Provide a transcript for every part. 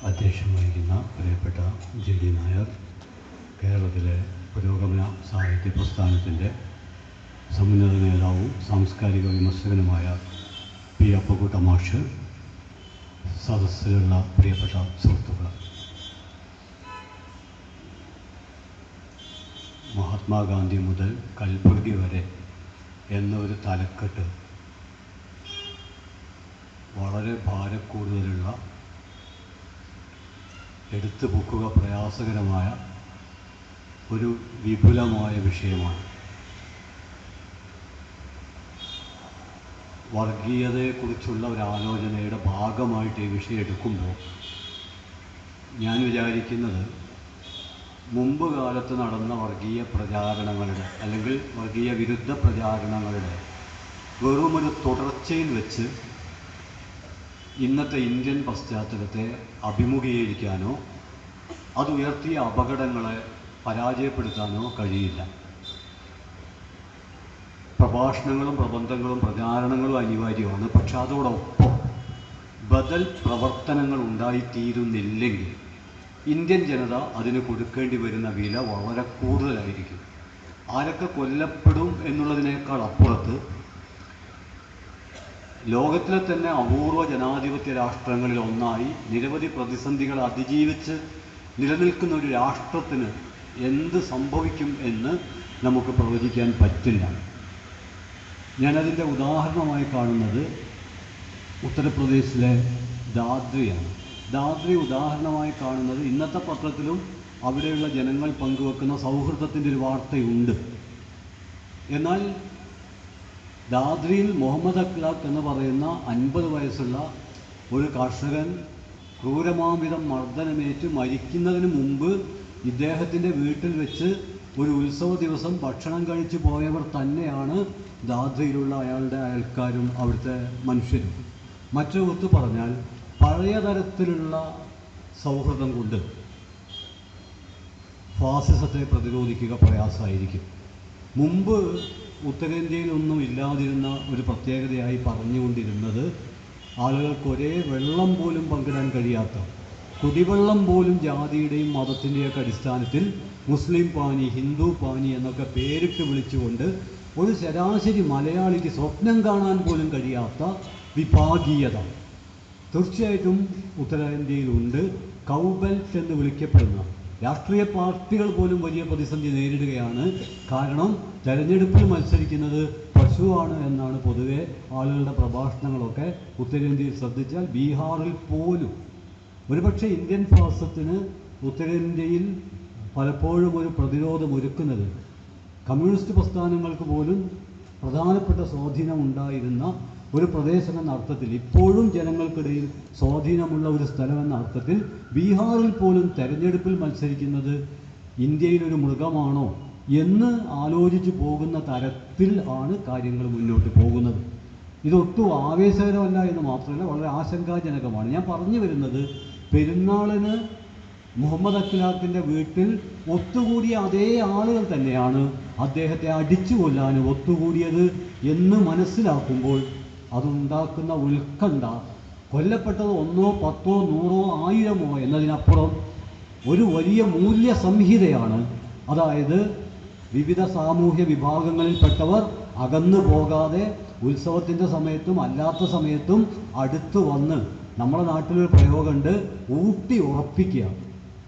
അധ്യക്ഷം വഹിക്കുന്ന പ്രിയപ്പെട്ട G D Nair, കേരളത്തിലെ പുരോഗമന സാഹിത്യ പ്രസ്ഥാനത്തിൻ്റെ സമുന്നത നേതാവും സാംസ്കാരിക വിമർശകനുമായ പി അപ്പുക്കുട്ട മാഷ്, സദസ്സിലുള്ള പ്രിയപ്പെട്ട സുഹൃത്തുക്കൾ, മഹാത്മാഗാന്ധി മുതൽ കൽബുർഗി വരെ എന്നൊരു തലക്കെട്ട് വളരെ ഭാരക്കൂടുതലുള്ള, എടുത്തു പൊക്കുക പ്രയാസകരമായ ഒരു വിപുലമായ വിഷയമാണ്. വർഗീയതയെക്കുറിച്ചുള്ള ഒരാലോചനയുടെ ഭാഗമായിട്ട് ഈ വിഷയം എടുക്കുമ്പോൾ ഞാൻ വിചാരിക്കുന്നത്, മുമ്പ് കാലത്ത് നടന്ന വർഗീയ പ്രചാരണങ്ങളുടെ അല്ലെങ്കിൽ വർഗീയ വിരുദ്ധ പ്രചാരണങ്ങളുടെ വെറുമൊരു തുടർച്ചയിൽ വെച്ച് ഇന്നത്തെ ഇന്ത്യൻ പശ്ചാത്തലത്തെ അഭിമുഖീകരിക്കാനോ അതുയർത്തിയ അപകടങ്ങളെ പരാജയപ്പെടുത്താനോ കഴിയില്ല. പ്രഭാഷണങ്ങളും പ്രബന്ധങ്ങളും പ്രചാരണങ്ങളും അനിവാര്യമാണ്. പക്ഷെ അതോടൊപ്പം ബദൽ പ്രവർത്തനങ്ങൾ ഉണ്ടായിത്തീരുന്നില്ലെങ്കിൽ ഇന്ത്യൻ ജനത അതിന് കൊടുക്കേണ്ടി വരുന്ന വില വളരെ കൂടുതലായിരിക്കും. ആരൊക്കെ കൊല്ലപ്പെടും എന്നുള്ളതിനേക്കാൾ അപ്പുറത്ത് ലോകത്തിലെ തന്നെ അപൂർവ ജനാധിപത്യ രാഷ്ട്രങ്ങളിൽ ഒന്നായി നിരവധി പ്രതിസന്ധികൾ അതിജീവിച്ച് നിലനിൽക്കുന്ന ഒരു രാഷ്ട്രത്തിന് എന്ത് സംഭവിക്കും എന്ന് നമുക്ക് പ്രവചിക്കാൻ പറ്റില്ല. ഞാനതിൻ്റെ ഉദാഹരണമായി കാണുന്നത് ഉത്തർപ്രദേശിലെ ദാദ്രിയാണ്. ദാദ്രി ഉദാഹരണമായി കാണുന്നത്, ഇന്നത്തെ പത്രത്തിലും അവിടെയുള്ള ജനങ്ങൾ പങ്കുവെക്കുന്ന സൗഹൃദത്തിൻ്റെ ഒരു വാർത്തയുണ്ട്. എന്നാൽ ദാദ്രിയിൽ മുഹമ്മദ് അഖ്ലാഖ് എന്ന് പറയുന്ന 50 വയസ്സുള്ള ഒരു കർഷകൻ ക്രൂരമാംവിധം മർദ്ദനമേറ്റ് മരിക്കുന്നതിന് മുമ്പ് ഇദ്ദേഹത്തിൻ്റെ വീട്ടിൽ വെച്ച് ഒരു ഉത്സവ ദിവസം ഭക്ഷണം കഴിച്ചു പോയവർ തന്നെയാണ് ദാദ്രിയിലുള്ള അയാളുടെ അയൽക്കാരും അവിടുത്തെ മനുഷ്യരും. മറ്റൊരുത്ത് പറഞ്ഞാൽ, പഴയ തരത്തിലുള്ള സൗഹൃദം കൊണ്ട് ഫാസിസത്തെ പ്രതിരോധിക്കുക പ്രയാസമായിരിക്കും. മുമ്പ് ഉത്തരേന്ത്യയിലൊന്നും ഇല്ലാതിരുന്ന ഒരു പ്രത്യേകതയായി പറഞ്ഞുകൊണ്ടിരുന്നത്, ആളുകൾക്ക് ഒരേ വെള്ളം പോലും പങ്കിടാൻ കഴിയാത്ത, കുടിവെള്ളം പോലും ജാതിയുടെയും മതത്തിൻ്റെയൊക്കെ അടിസ്ഥാനത്തിൽ മുസ്ലിം പാനി, ഹിന്ദു പാനി എന്നൊക്കെ പേരിട്ട് വിളിച്ചുകൊണ്ട് ഒരു ശരാശരി മലയാളിക്ക് സ്വപ്നം കാണാൻ പോലും കഴിയാത്ത വിഭാഗീയത തീർച്ചയായിട്ടും ഉത്തരേന്ത്യയിലുണ്ട്. കൗബെൽറ്റ് എന്ന് വിളിക്കപ്പെടുന്ന രാഷ്ട്രീയ പാർട്ടികൾ പോലും വലിയ പ്രതിസന്ധി നേരിടുകയാണ്. കാരണം തെരഞ്ഞെടുപ്പിൽ മത്സരിക്കുന്നത് പശുവാണ് എന്നാണ് പൊതുവെ ആളുകളുടെ പ്രഭാഷണങ്ങളൊക്കെ ഉത്തരേന്ത്യയിൽ ശ്രദ്ധിച്ചാൽ. ബീഹാറിൽ പോലും ഒരുപക്ഷെ ഇന്ത്യൻ ഫാസിസത്തിന് ഉത്തരേന്ത്യയിൽ പലപ്പോഴും ഒരു പ്രതിരോധം ഒരുക്കുന്നത്, കമ്മ്യൂണിസ്റ്റ് പ്രസ്ഥാനങ്ങൾക്ക് പോലും പ്രധാനപ്പെട്ട സ്വാധീനം ഉണ്ടായിരുന്ന ഒരു പ്രദേശം എന്ന അർത്ഥത്തിൽ, ഇപ്പോഴും ജനങ്ങൾക്കിടയിൽ സ്വാധീനമുള്ള ഒരു സ്ഥലമെന്ന അർത്ഥത്തിൽ ബീഹാറിൽ പോലും തെരഞ്ഞെടുപ്പിൽ മത്സരിക്കുന്നത് ഇന്ത്യയിലൊരു മൃഗമാണോ എന്ന് ആലോചിച്ച് പോകുന്ന തരത്തിൽ ആണ് കാര്യങ്ങൾ മുന്നോട്ട് പോകുന്നത്. ഇതൊട്ടും ആവേശകരമല്ല എന്ന് മാത്രമല്ല, വളരെ ആശങ്കാജനകമാണ്. ഞാൻ പറഞ്ഞു വരുന്നത്, പെരുന്നാളിന് മുഹമ്മദ് അഖ്ലാഖിൻ്റെ വീട്ടിൽ ഒത്തുകൂടിയ അതേ ആളുകൾ തന്നെയാണ് അദ്ദേഹത്തെ അടിച്ചു കൊല്ലാൻ ഒത്തുകൂടിയത് എന്ന് മനസ്സിലാക്കുമ്പോൾ അതുണ്ടാക്കുന്ന ഉത്കണ്ഠ, കൊല്ലപ്പെട്ടത് 1, 10, 100, 1000 എന്നതിനപ്പുറം ഒരു വലിയ മൂല്യ സംഹിതയാണ്. അതായത് വിവിധ സാമൂഹ്യ വിഭാഗങ്ങളിൽപ്പെട്ടവർ അകന്നു പോകാതെ ഉത്സവത്തിൻ്റെ സമയത്തും അല്ലാത്ത സമയത്തും അടുത്ത് വന്ന്, നമ്മുടെ നാട്ടിലൊരു പ്രയോഗമുണ്ട്, ഊട്ടി ഉറപ്പിക്കുക.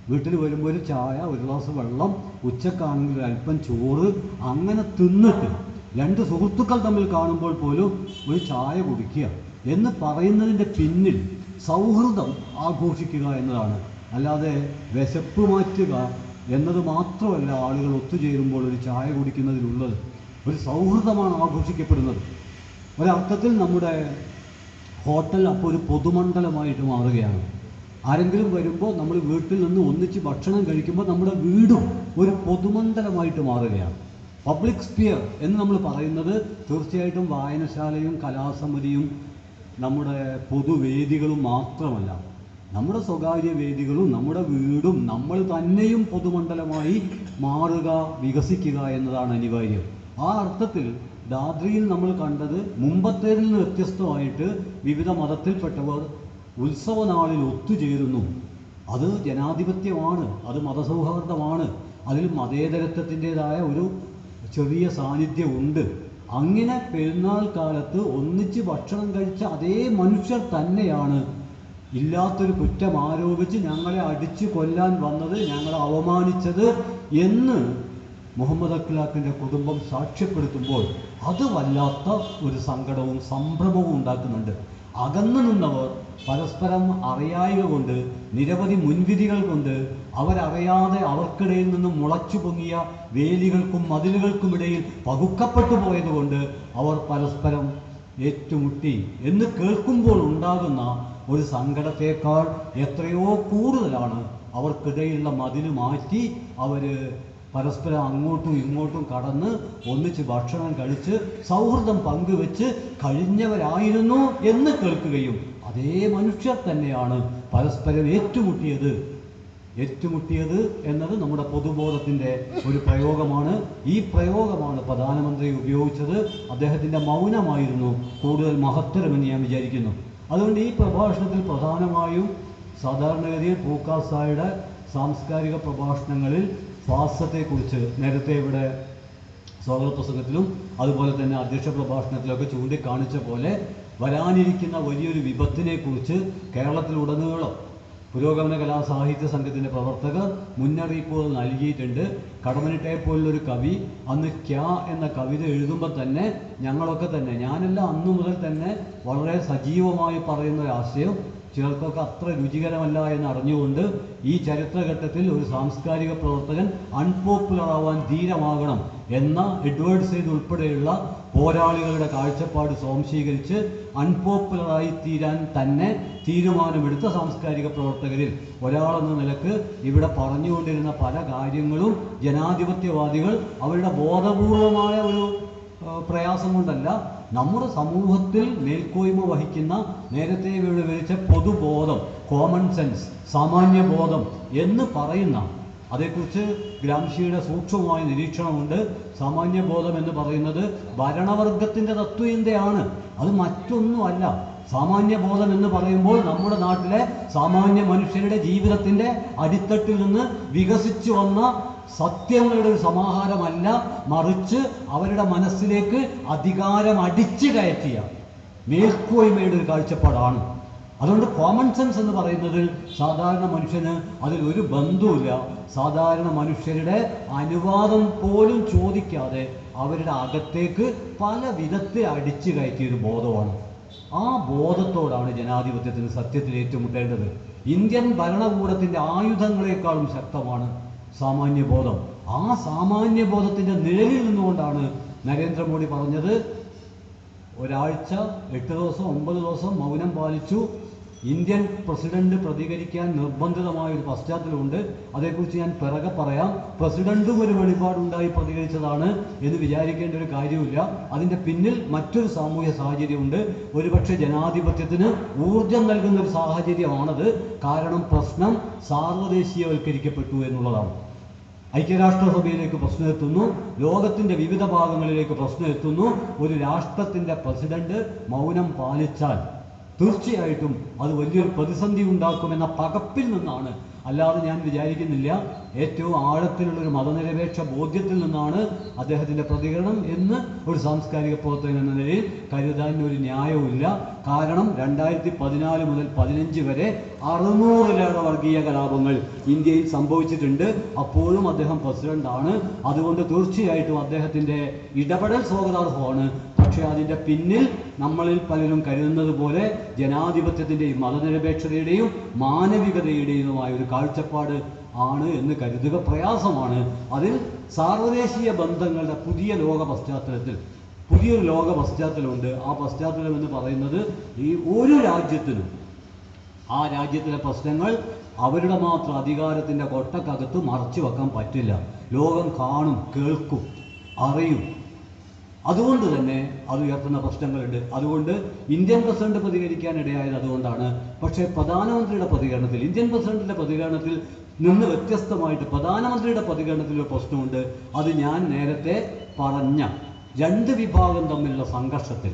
വീട്ടിൽ വരുമ്പോൾ ഒരു ചായ, ഒരു ഗ്ലാസ് വെള്ളം, ഉച്ചക്കാണെങ്കിൽ അല്പം ചോറ്, അങ്ങനെ തിന്നിട്ട് 2 സുഹൃത്തുക്കൾ തമ്മിൽ കാണുമ്പോൾ പോലും ഒരു ചായ കുടിക്കുക എന്ന് പറയുന്നതിൻ്റെ പിന്നിൽ സൗഹൃദം ആഘോഷിക്കുക എന്നതാണ്. അല്ലാതെ വിശപ്പ് മാറ്റുക എന്നത് മാത്രമല്ല ആളുകൾ ഒത്തുചേരുമ്പോൾ ഒരു ചായ കുടിക്കുന്നതിലുള്ളത്. ഒരു സൗഹൃദമാണ് ആഘോഷിക്കപ്പെടുന്നത്. ഒരർത്ഥത്തിൽ നമ്മുടെ ഹോട്ടൽ അപ്പോൾ ഒരു പൊതുമണ്ഡലമായിട്ട് മാറുകയാണ്. ആരെങ്കിലും വരുമ്പോൾ നമ്മൾ വീട്ടിൽ നിന്ന് ഒന്നിച്ച് ഭക്ഷണം കഴിക്കുമ്പോൾ നമ്മുടെ വീടും ഒരു പൊതുമണ്ഡലമായിട്ട് മാറുകയാണ്. പബ്ലിക് സ്പിയർ എന്ന് നമ്മൾ പറയുന്നത് തീർച്ചയായിട്ടും വായനശാലയും കലാസമിതിയും നമ്മുടെ പൊതുവേദികളും മാത്രമല്ല, നമ്മുടെ സ്വകാര്യ വേദികളും നമ്മുടെ വീടും നമ്മൾ തന്നെയും പൊതുമണ്ഡലമായി മാറുക, വികസിക്കുക എന്നതാണ് അനിവാര്യം. ആ അർത്ഥത്തിൽ ദാദ്രിയിൽ നമ്മൾ കണ്ടത് മുമ്പത്തേതിൽ നിന്ന് വ്യത്യസ്തമായിട്ട് വിവിധ മതത്തിൽപ്പെട്ടവർ ഉത്സവനാളിൽ ഒത്തുചേരുന്നു. അത് ജനാധിപത്യമാണ്, അത് മതസൗഹാർദ്ദമാണ്, അതിൽ മതേതരത്വത്തിൻ്റെതായ ഒരു ചെറിയ സാന്നിധ്യമുണ്ട്. അങ്ങനെ പെരുന്നാൾ കാലത്ത് ഒന്നിച്ച് ഭക്ഷണം കഴിച്ച അതേ മനുഷ്യർ തന്നെയാണ് ഇല്ലാത്തൊരു കുറ്റം ആരോപിച്ച് ഞങ്ങളെ അടിച്ചു കൊല്ലാൻ വന്നത്, ഞങ്ങളെ അവമാനിച്ചത് എന്ന് മുഹമ്മദ് അഖ്ലാഖിൻ്റെ കുടുംബം സാക്ഷ്യപ്പെടുത്തുമ്പോൾ അത് വല്ലാത്ത ഒരു സങ്കടവും സംഭ്രമവും ഉണ്ടാക്കുന്നുണ്ട്. അകന്നു നിന്നവർ പരസ്പരം അറിയായ്ക കൊണ്ട്, നിരവധി മുൻവിധികൾ കൊണ്ട്, അവരറിയാതെ അവർക്കിടയിൽ നിന്നും മുളച്ചു പൊങ്ങിയ വേലികൾക്കും മതിലുകൾക്കുമിടയിൽ പകുക്കപ്പെട്ടു പോയതുകൊണ്ട് അവർ പരസ്പരം ഏറ്റുമുട്ടി എന്ന് കേൾക്കുമ്പോൾ ഉണ്ടാകുന്ന ഒരു സങ്കടത്തേക്കാൾ എത്രയോ കൂടുതലാണ് അവർക്കിടയിലുള്ള മതിൽ മാറ്റി അവർ പരസ്പരം അങ്ങോട്ടും ഇങ്ങോട്ടും കടന്ന് ഒന്നിച്ച് ഭക്ഷണം കഴിച്ച് സൗഹൃദം പങ്കുവെച്ച് കഴിഞ്ഞവരായിരുന്നു എന്ന് കേൾക്കുകയും അതേ മനുഷ്യർ തന്നെയാണ് പരസ്പരം ഏറ്റുമുട്ടിയത് എന്നത് നമ്മുടെ പൊതുബോധത്തിൻ്റെ ഒരു പ്രയോഗമാണ്. ഈ പ്രയോഗമാണ് പ്രധാനമന്ത്രി ഉപയോഗിച്ചത്. അദ്ദേഹത്തിൻ്റെ മൗനമായിരുന്നു കൂടുതൽ മഹത്തരമെന്ന് ഞാൻ വിചാരിക്കുന്നു. അതുകൊണ്ട് ഈ പ്രഭാഷണത്തിൽ പ്രധാനമായും സാധാരണഗതിയിൽ പൂക്കാസായുടെ സാംസ്കാരിക പ്രഭാഷണങ്ങളിൽ ഫാസത്തെക്കുറിച്ച് നേരത്തെ ഇവിടെ സ്വാഗത പ്രസംഗത്തിലും അതുപോലെ തന്നെ അധ്യക്ഷ പ്രഭാഷണത്തിലൊക്കെ ചൂണ്ടിക്കാണിച്ച പോലെ വരാനിരിക്കുന്ന വലിയൊരു വിപത്തിനെക്കുറിച്ച് കേരളത്തിലുടനീളം പുരോഗമന കലാസാഹിത്യ സംഘത്തിൻ്റെ പ്രവർത്തകർ മുന്നറിയിപ്പുകൾ നൽകിയിട്ടുണ്ട്. കടമനിട്ടയെ പോലുള്ളൊരു കവി അന്ന് ക്യാ എന്ന കവിത എഴുതുമ്പോൾ തന്നെ ഞങ്ങളൊക്കെ തന്നെ, ഞാനെല്ലാം അന്നു മുതൽ തന്നെ വളരെ സജീവമായി പറയുന്ന ഒരു ആശയം ചിലർക്കൊക്കെ അത്ര രുചികരമല്ല എന്ന് അറിഞ്ഞുകൊണ്ട് ഈ ചരിത്രഘട്ടത്തിൽ ഒരു സാംസ്കാരിക പ്രവർത്തകൻ അൺപോപ്പുലർ ആവാൻ ധീരമാകണം എന്ന എഡ്വേർഡ് സെയ്ദ് ഉൾപ്പെടെയുള്ള പോരാളികളുടെ കാഴ്ചപ്പാട് സ്വാംശീകരിച്ച് അൺപോപ്പുലറായി തീരാൻ തന്നെ തീരുമാനമെടുത്ത സാംസ്കാരിക പ്രവർത്തകരിൽ ഒരാളെന്ന നിലക്ക് ഇവിടെ പറഞ്ഞുകൊണ്ടിരുന്ന പല കാര്യങ്ങളും ജനാധിപത്യവാദികൾ അവരുടെ ബോധപൂർവമായ ഒരു പ്രയാസം കൊണ്ടല്ല, നമ്മുടെ സമൂഹത്തിൽ മേൽക്കോയ്മ വഹിക്കുന്ന നേരത്തെ വിവരിച്ച പൊതുബോധം, കോമൺ സെൻസ്, സാമാന്യബോധം എന്ന് പറയുന്ന, അതേക്കുറിച്ച് ഗ്രാംഷിയുടെ സൂക്ഷ്മമായ നിരീക്ഷണമുണ്ട്. സാമാന്യബോധം എന്ന് പറയുന്നത് ഭരണവർഗത്തിൻ്റെ തത്വചിന്തയാണ്, അത് മറ്റൊന്നുമല്ല. സാമാന്യബോധം എന്ന് പറയുമ്പോൾ നമ്മുടെ നാട്ടിലെ സാമാന്യ മനുഷ്യരുടെ ജീവിതത്തിൻ്റെ അടിത്തട്ടിൽ നിന്ന് വികസിച്ചു വന്ന സത്യങ്ങളുടെ ഒരു സമാഹാരമല്ല, മറിച്ച് അവരുടെ മനസ്സിലേക്ക് അധികാരം അടിച്ചു കയറ്റിയ മേൽക്കോയ്മയുടെ ഒരു കാഴ്ചപ്പാടാണ്. അതുകൊണ്ട് കോമൺ സെൻസ് എന്ന് പറയുന്നത് സാധാരണ മനുഷ്യന് അതിലൊരു ബന്ധവുമില്ല. സാധാരണ മനുഷ്യരുടെ അനുവാദം പോലും ചോദിക്കാതെ അവരുടെ അകത്തേക്ക് പല വിധത്തിൽ അടിച്ചു കയറ്റിയൊരു ബോധമാണ്. ആ ബോധത്തോടാണ് ജനാധിപത്യത്തിന് സത്യത്തിൽ ഏറ്റുമുട്ടേണ്ടത്. ഇന്ത്യൻ ഭരണകൂടത്തിൻ്റെ ആയുധങ്ങളെക്കാളും ശക്തമാണ് സാമാന്യബോധം. ആ സാമാന്യബോധത്തിൻ്റെ നിഴലിൽ നിന്നുകൊണ്ടാണ് നരേന്ദ്രമോദി പറഞ്ഞത്, ഒരാഴ്ച 8 ദിവസം 9 ദിവസം മൗനം പാലിച്ചു. ഇന്ത്യൻ പ്രസിഡന്റ് പ്രതികരിക്കാൻ നിർബന്ധിതമായൊരു പശ്ചാത്തലമുണ്ട്. അതേക്കുറിച്ച് ഞാൻ പിറകെ പറയാം. പ്രസിഡന്റും ഒരു വെളിപാടുണ്ടായി പ്രതികരിച്ചതാണ് എന്ന് വിചാരിക്കേണ്ട ഒരു കാര്യമില്ല. അതിൻ്റെ പിന്നിൽ മറ്റൊരു സാമൂഹ്യ സാഹചര്യമുണ്ട്. ഒരുപക്ഷെ ജനാധിപത്യത്തിന് ഊർജം നൽകുന്ന ഒരു സാഹചര്യമാണത്. കാരണം പ്രശ്നം സാർവദേശീയവൽക്കരിക്കപ്പെട്ടു എന്നുള്ളതാണ്. ഐക്യരാഷ്ട്രസഭയിലേക്ക് പ്രശ്നം എത്തുന്നു, ലോകത്തിൻ്റെ വിവിധ ഭാഗങ്ങളിലേക്ക് പ്രശ്നം എത്തുന്നു. ഒരു രാഷ്ട്രത്തിൻ്റെ പ്രസിഡന്റ് മൗനം പാലിച്ചാൽ തീർച്ചയായിട്ടും അത് വലിയൊരു പ്രതിസന്ധി ഉണ്ടാക്കുമെന്ന പകപ്പിൽ നിന്നാണ്. അല്ലാതെ ഞാൻ വിചാരിക്കുന്നില്ല, ഏറ്റവും ആഴത്തിലുള്ളൊരു മതനിരപേക്ഷ ബോധ്യത്തിൽ നിന്നാണ് അദ്ദേഹത്തിൻ്റെ പ്രതികരണം എന്ന് ഒരു സാംസ്കാരിക പ്രവർത്തകൻ എന്ന നിലയിൽ കരുതാൻ ഒരു ന്യായവുമില്ല. കാരണം 2014 മുതൽ 2015 വരെ 600-ലേറെ വർഗീയ കലാപങ്ങൾ ഇന്ത്യയിൽ സംഭവിച്ചിട്ടുണ്ട്. അപ്പോഴും അദ്ദേഹം പ്രസിഡന്റാണ്. അതുകൊണ്ട് തീർച്ചയായിട്ടും അദ്ദേഹത്തിൻ്റെ ഇടപെടൽ സ്വാഗതാർഹമാണ്. പക്ഷേ അതിൻ്റെ പിന്നിൽ നമ്മളിൽ പലരും കരുതുന്നത് പോലെ ജനാധിപത്യത്തിൻ്റെയും മതനിരപേക്ഷതയുടെയും മാനവികതയുടെയുമായ ഒരു കാഴ്ചപ്പാട് ആണ് എന്ന് കരുതുക പ്രയാസമാണ്. അതിൽ സാർവദേശീയ ബന്ധങ്ങളുടെ പുതിയൊരു ലോക പശ്ചാത്തലമുണ്ട്. ആ പശ്ചാത്തലം എന്ന് പറയുന്നത് ഈ ഒരു രാജ്യത്തിനും ആ രാജ്യത്തിലെ പ്രശ്നങ്ങൾ അവരുടെ മാത്രം അധികാരത്തിൻ്റെ കൊട്ടക്കകത്ത് മറച്ചു വെക്കാൻ പറ്റില്ല. ലോകം കാണും, കേൾക്കും, അറിയും. അതുകൊണ്ട് തന്നെ അത് ഉയർത്തുന്ന പ്രശ്നങ്ങളുണ്ട്. അതുകൊണ്ട് ഇന്ത്യൻ പ്രസിഡന്റ് പ്രതികരിക്കാനിടയായത് അതുകൊണ്ടാണ്. പക്ഷേ പ്രധാനമന്ത്രിയുടെ പ്രതികരണത്തിൽ, ഇന്ത്യൻ പ്രസിഡന്റിൻ്റെ പ്രതികരണത്തിൽ നിന്ന് വ്യത്യസ്തമായിട്ട് പ്രധാനമന്ത്രിയുടെ പ്രതികരണത്തിൽ ഒരു പ്രശ്നമുണ്ട്. അത് ഞാൻ നേരത്തെ പറഞ്ഞ 2 വിഭാഗം തമ്മിലുള്ള സംഘർഷത്തിൽ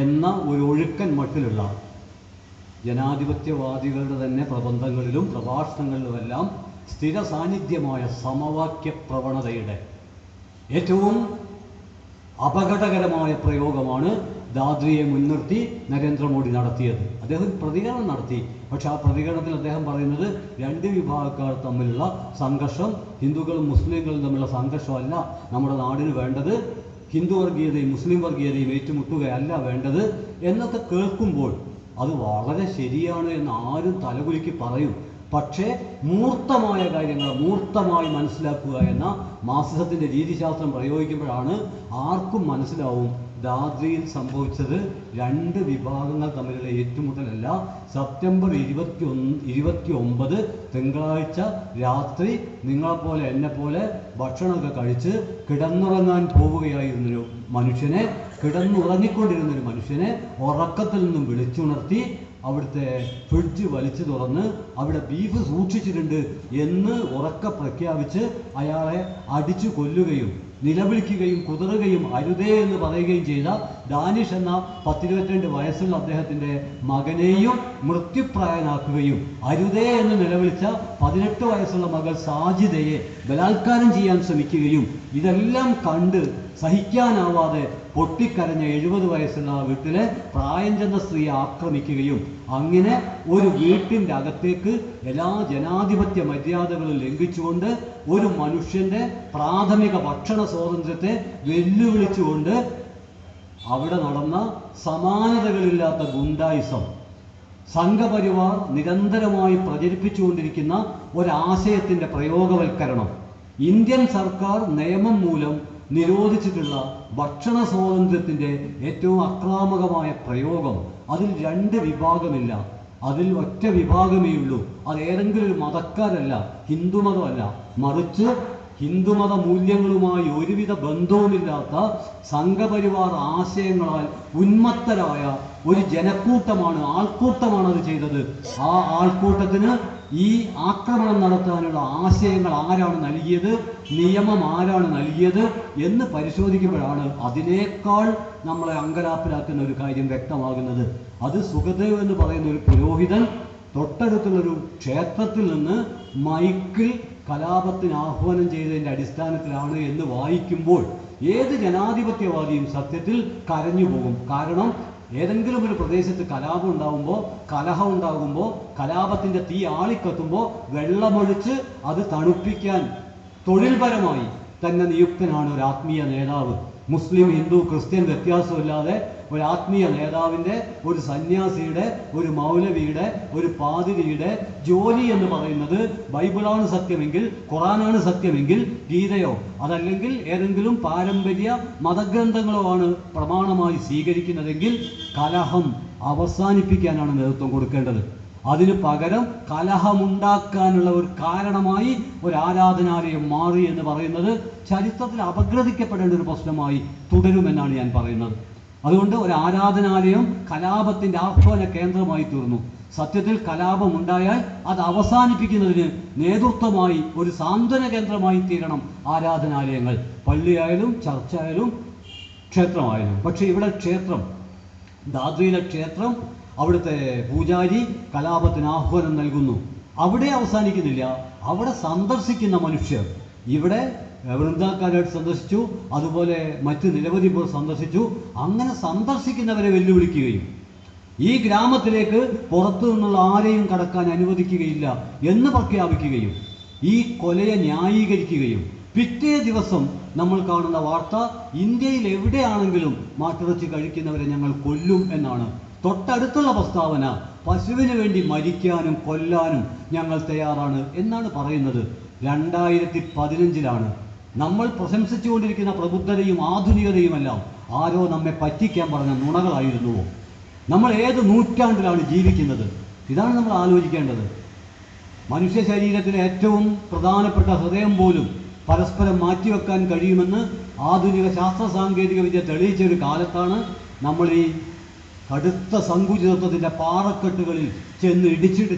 എന്ന ഒരു ഒഴുക്കൻ മട്ടിലുള്ള ജനാധിപത്യവാദികളുടെ തന്നെ പ്രബന്ധങ്ങളിലും പ്രഭാഷണങ്ങളിലുമെല്ലാം സ്ഥിര സാന്നിധ്യമായ സമവാക്യ പ്രവണതയുടെ ഏറ്റവും അപകടകരമായ പ്രയോഗമാണ് ദാദ്രിയെ മുൻനിർത്തി നരേന്ദ്രമോദി നടത്തിയത്. അദ്ദേഹം പ്രതികരണം നടത്തി. പക്ഷെ ആ പ്രതികരണത്തിൽ അദ്ദേഹം പറയുന്നത് രണ്ട് വിഭാഗക്കാർ തമ്മിലുള്ള സംഘർഷം, ഹിന്ദുക്കളും മുസ്ലിങ്ങളും തമ്മിലുള്ള സംഘർഷമല്ല നമ്മുടെ നാടിന് വേണ്ടത്, ഹിന്ദു വർഗീയതയും മുസ്ലിം വർഗീയതയും ഏറ്റുമുട്ടുകയല്ല വേണ്ടത് എന്നൊക്കെ കേൾക്കുമ്പോൾ അത് വളരെ ശരിയാണ് എന്ന് ആരും തലകുലുക്കി പറയും. പക്ഷേ മൂർത്തമായ കാര്യങ്ങൾ മൂർത്തമായി മനസ്സിലാക്കുക എന്ന മാർക്സിസത്തിൻ്റെ രീതിശാസ്ത്രം പ്രയോഗിക്കുമ്പോഴാണ് ആർക്കും മനസ്സിലാവും ദാദ്രിയിൽ സംഭവിച്ചത് രണ്ട് വിഭാഗങ്ങൾ തമ്മിലുള്ള ഏറ്റുമുട്ടലല്ല. സെപ്റ്റംബർ 29 തിങ്കളാഴ്ച രാത്രി നിങ്ങളെപ്പോലെ എന്നെപ്പോലെ ഭക്ഷണമൊക്കെ കഴിച്ച് കിടന്നുറങ്ങാൻ പോവുകയായിരുന്നൊരു മനുഷ്യനെ, കിടന്നുറങ്ങിക്കൊണ്ടിരുന്നൊരു മനുഷ്യനെ ഉറക്കത്തിൽ നിന്നും വിളിച്ചുണർത്തി അവിടുത്തെ ഫ്രിഡ്ജ് വലിച്ചു തുറന്ന് അവിടെ ബീഫ് സൂക്ഷിച്ചിട്ടുണ്ട് എന്ന് ഉറക്കെ പ്രഖ്യാപിച്ച് അയാളെ അടിച്ചു കൊല്ലുകയും നിലവിളിക്കുകയും കുതറുകയും അരുതേ എന്ന് പറയുകയും ചെയ്ത ഡാനിഷ് എന്ന 22 വയസ്സുള്ള അദ്ദേഹത്തിൻ്റെ മകനെയും മൃത്യുപ്രായനാക്കുകയും അരുതേ എന്ന് നിലവിളിച്ച 18 വയസ്സുള്ള മകൾ സാജിദയെ ബലാത്കാരം ചെയ്യാൻ ശ്രമിക്കുകയും ഇതെല്ലാം കണ്ട് സഹിക്കാനാവാതെ പൊട്ടിക്കരഞ്ഞ 70 വയസ്സുള്ള വീട്ടിലെ പ്രായം ചെന്ന സ്ത്രീയെ ആക്രമിക്കുകയും അങ്ങനെ ഒരു വീട്ടിൻ്റെ അകത്തേക്ക് എല്ലാ ജനാധിപത്യ മര്യാദകളും ലംഘിച്ചുകൊണ്ട് ഒരു മനുഷ്യൻ്റെ പ്രാഥമിക ഭക്ഷണ സ്വാതന്ത്ര്യത്തെ വെല്ലുവിളിച്ചുകൊണ്ട് അവിടെ നടന്ന സമാനതകളില്ലാത്ത ഗുണ്ടായിസം, സംഘപരിവാർ നിരന്തരമായി പ്രചരിപ്പിച്ചുകൊണ്ടിരിക്കുന്ന ഒരാശയത്തിൻ്റെ പ്രയോഗവൽക്കരണം, ഇന്ത്യൻ സർക്കാർ നിയമം മൂലം നിരോധിച്ചിട്ടുള്ള ഭക്ഷണ സ്വാതന്ത്ര്യത്തിൻ്റെ ഏറ്റവും ആക്രാമകമായ പ്രയോഗം, അതിൽ രണ്ട് വിഭാഗമില്ല, അതിൽ ഒറ്റ വിഭാഗമേ ഉള്ളൂ. അത് ഏതെങ്കിലും ഒരു മതക്കാരല്ല, ഹിന്ദുമതമല്ല, മറിച്ച് ഹിന്ദുമത മൂല്യങ്ങളുമായി ഒരുവിധ ബന്ധവുമില്ലാത്ത സംഘപരിവാർ ആശയങ്ങളാൽ ഉന്മത്തരായ ഒരു ജനക്കൂട്ടമാണ്, ആൾക്കൂട്ടമാണ് അത് ചെയ്തത്. ആ ആൾക്കൂട്ടത്തിന് ഈ ആക്രമണം നടത്താനുള്ള ആശയങ്ങൾ ആരാണ് നൽകിയത്, നിയമം ആരാണ് നൽകിയത് എന്ന് പരിശോധിക്കുമ്പോഴാണ് അതിനേക്കാൾ നമ്മളെ അങ്കലാപ്പിലാക്കുന്ന ഒരു കാര്യം വ്യക്തമാകുന്നത്. അത് സുഖദേവ് എന്ന് പറയുന്ന ഒരു പുരോഹിതൻ തൊട്ടടുത്തുള്ളൊരു ക്ഷേത്രത്തിൽ നിന്ന് മൈക്കിൽ കലാപത്തിന് ആഹ്വാനം ചെയ്തതിൻ്റെ അടിസ്ഥാനത്തിലാണ് എന്ന് വായിക്കുമ്പോൾ ഏത് ജനാധിപത്യവാദിയും സത്യത്തിൽ കരഞ്ഞു പോകും. കാരണം ഏതെങ്കിലും ഒരു പ്രദേശത്ത് കലാപം ഉണ്ടാകുമ്പോൾ, കലഹം ഉണ്ടാകുമ്പോൾ, കലാപത്തിൻ്റെ തീ ആളിക്കത്തുമ്പോൾ വെള്ളമൊഴിച്ച് അത് തണുപ്പിക്കാൻ തൊഴിൽപരമായി തന്നെ നിയുക്തനാണ് ഒരു ആത്മീയ നേതാവ്. മുസ്ലിം, ഹിന്ദു, ക്രിസ്ത്യൻ വ്യത്യാസമില്ലാതെ ഒരു ആത്മീയ നേതാവിൻ്റെ, ഒരു സന്യാസിയുടെ, ഒരു മൗലവിയുടെ, ഒരു പാതിരിയുടെ ജോലി എന്ന് പറയുന്നത് ബൈബിളാണ് സത്യമെങ്കിൽ, ഖുറാനാണ് സത്യമെങ്കിൽ, ഗീതയോ അതല്ലെങ്കിൽ ഏതെങ്കിലും പാരമ്പര്യ മതഗ്രന്ഥങ്ങളോ ആണ് പ്രമാണമായി സ്വീകരിക്കുന്നതെങ്കിൽ കലഹം അവസാനിപ്പിക്കാനാണ് നേതൃത്വം കൊടുക്കേണ്ടത്. അതിന് പകരം കലഹമുണ്ടാക്കാനുള്ള ഒരു കാരണമായി ഒരു ആരാധനാലയം മാറി എന്ന് പറയുന്നത് ചരിത്രത്തിൽ അപഗ്രഥിക്കപ്പെടേണ്ട ഒരു പ്രശ്നമായി തുടരുമെന്നാണ് ഞാൻ പറയുന്നത്. അതുകൊണ്ട് ഒരു ആരാധനാലയം കലാപത്തിൻ്റെ ആഹ്വാന കേന്ദ്രമായി തീർന്നു. സത്യത്തിൽ കലാപം ഉണ്ടായാൽ അത് അവസാനിപ്പിക്കുന്നതിന് നേതൃത്വമായി ഒരു സാന്ത്വന കേന്ദ്രമായി തീരണം ആരാധനാലയങ്ങൾ, പള്ളിയായാലും ചർച്ചായാലും ക്ഷേത്രമായാലും. പക്ഷേ ഇവിടെ ക്ഷേത്രം, ദാദ്രിയിലെ ക്ഷേത്രം, അവിടുത്തെ പൂജാരി കലാപത്തിന് ആഹ്വാനം നൽകുന്നു. അവിടെ അവസാനിക്കുന്നില്ല, അവിടെ സന്ദർശിക്കുന്ന മനുഷ്യർ, ഇവിടെ വൃന്ദാക്കാരായിട്ട് സന്ദർശിച്ചു, അതുപോലെ മറ്റ് നിരവധി പേർ സന്ദർശിച്ചു. അങ്ങനെ സന്ദർശിക്കുന്നവരെ വെല്ലുവിളിക്കുകയും ഈ ഗ്രാമത്തിലേക്ക് പുറത്തു നിന്നുള്ള ആരെയും കടക്കാൻ അനുവദിക്കുകയില്ല എന്ന് പ്രഖ്യാപിക്കുകയും ഈ കൊലയെ ന്യായീകരിക്കുകയും പിറ്റേ ദിവസം നമ്മൾ കാണുന്ന വാർത്ത ഇന്ത്യയിൽ എവിടെയാണെങ്കിലും മാട്ടിറച്ചി കഴിക്കുന്നവരെ ഞങ്ങൾ കൊല്ലും എന്നാണ്. തൊട്ടടുത്തുള്ള പ്രസ്താവന പശുവിന് വേണ്ടി മരിക്കാനും കൊല്ലാനും ഞങ്ങൾ തയ്യാറാണ് എന്നാണ് പറയുന്നത്. 2015 നമ്മൾ പ്രശംസിച്ചുകൊണ്ടിരിക്കുന്ന പ്രബുദ്ധതയും ആധുനികതയുമെല്ലാം ആരോ നമ്മെ പറ്റിക്കാൻ പറഞ്ഞ നുണകളായിരുന്നുവോ? നമ്മൾ ഏത് നൂറ്റാണ്ടിലാണ് ജീവിക്കുന്നത്? ഇതാണ് നമ്മൾ ആലോചിക്കേണ്ടത്. മനുഷ്യ ശരീരത്തിലെ ഏറ്റവും പ്രധാനപ്പെട്ട ഹൃദയം പോലും പരസ്പരം മാറ്റിവെക്കാൻ കഴിയുമെന്ന് ആധുനിക ശാസ്ത്ര സാങ്കേതിക വിദ്യ തെളിയിച്ച ഒരു കാലത്താണ് നമ്മൾ ഈ കടുത്ത സങ്കുചിതത്വത്തിൻ്റെ പാറക്കെട്ടുകളിൽ ചെന്ന് ഇടിച്ചിട്ട്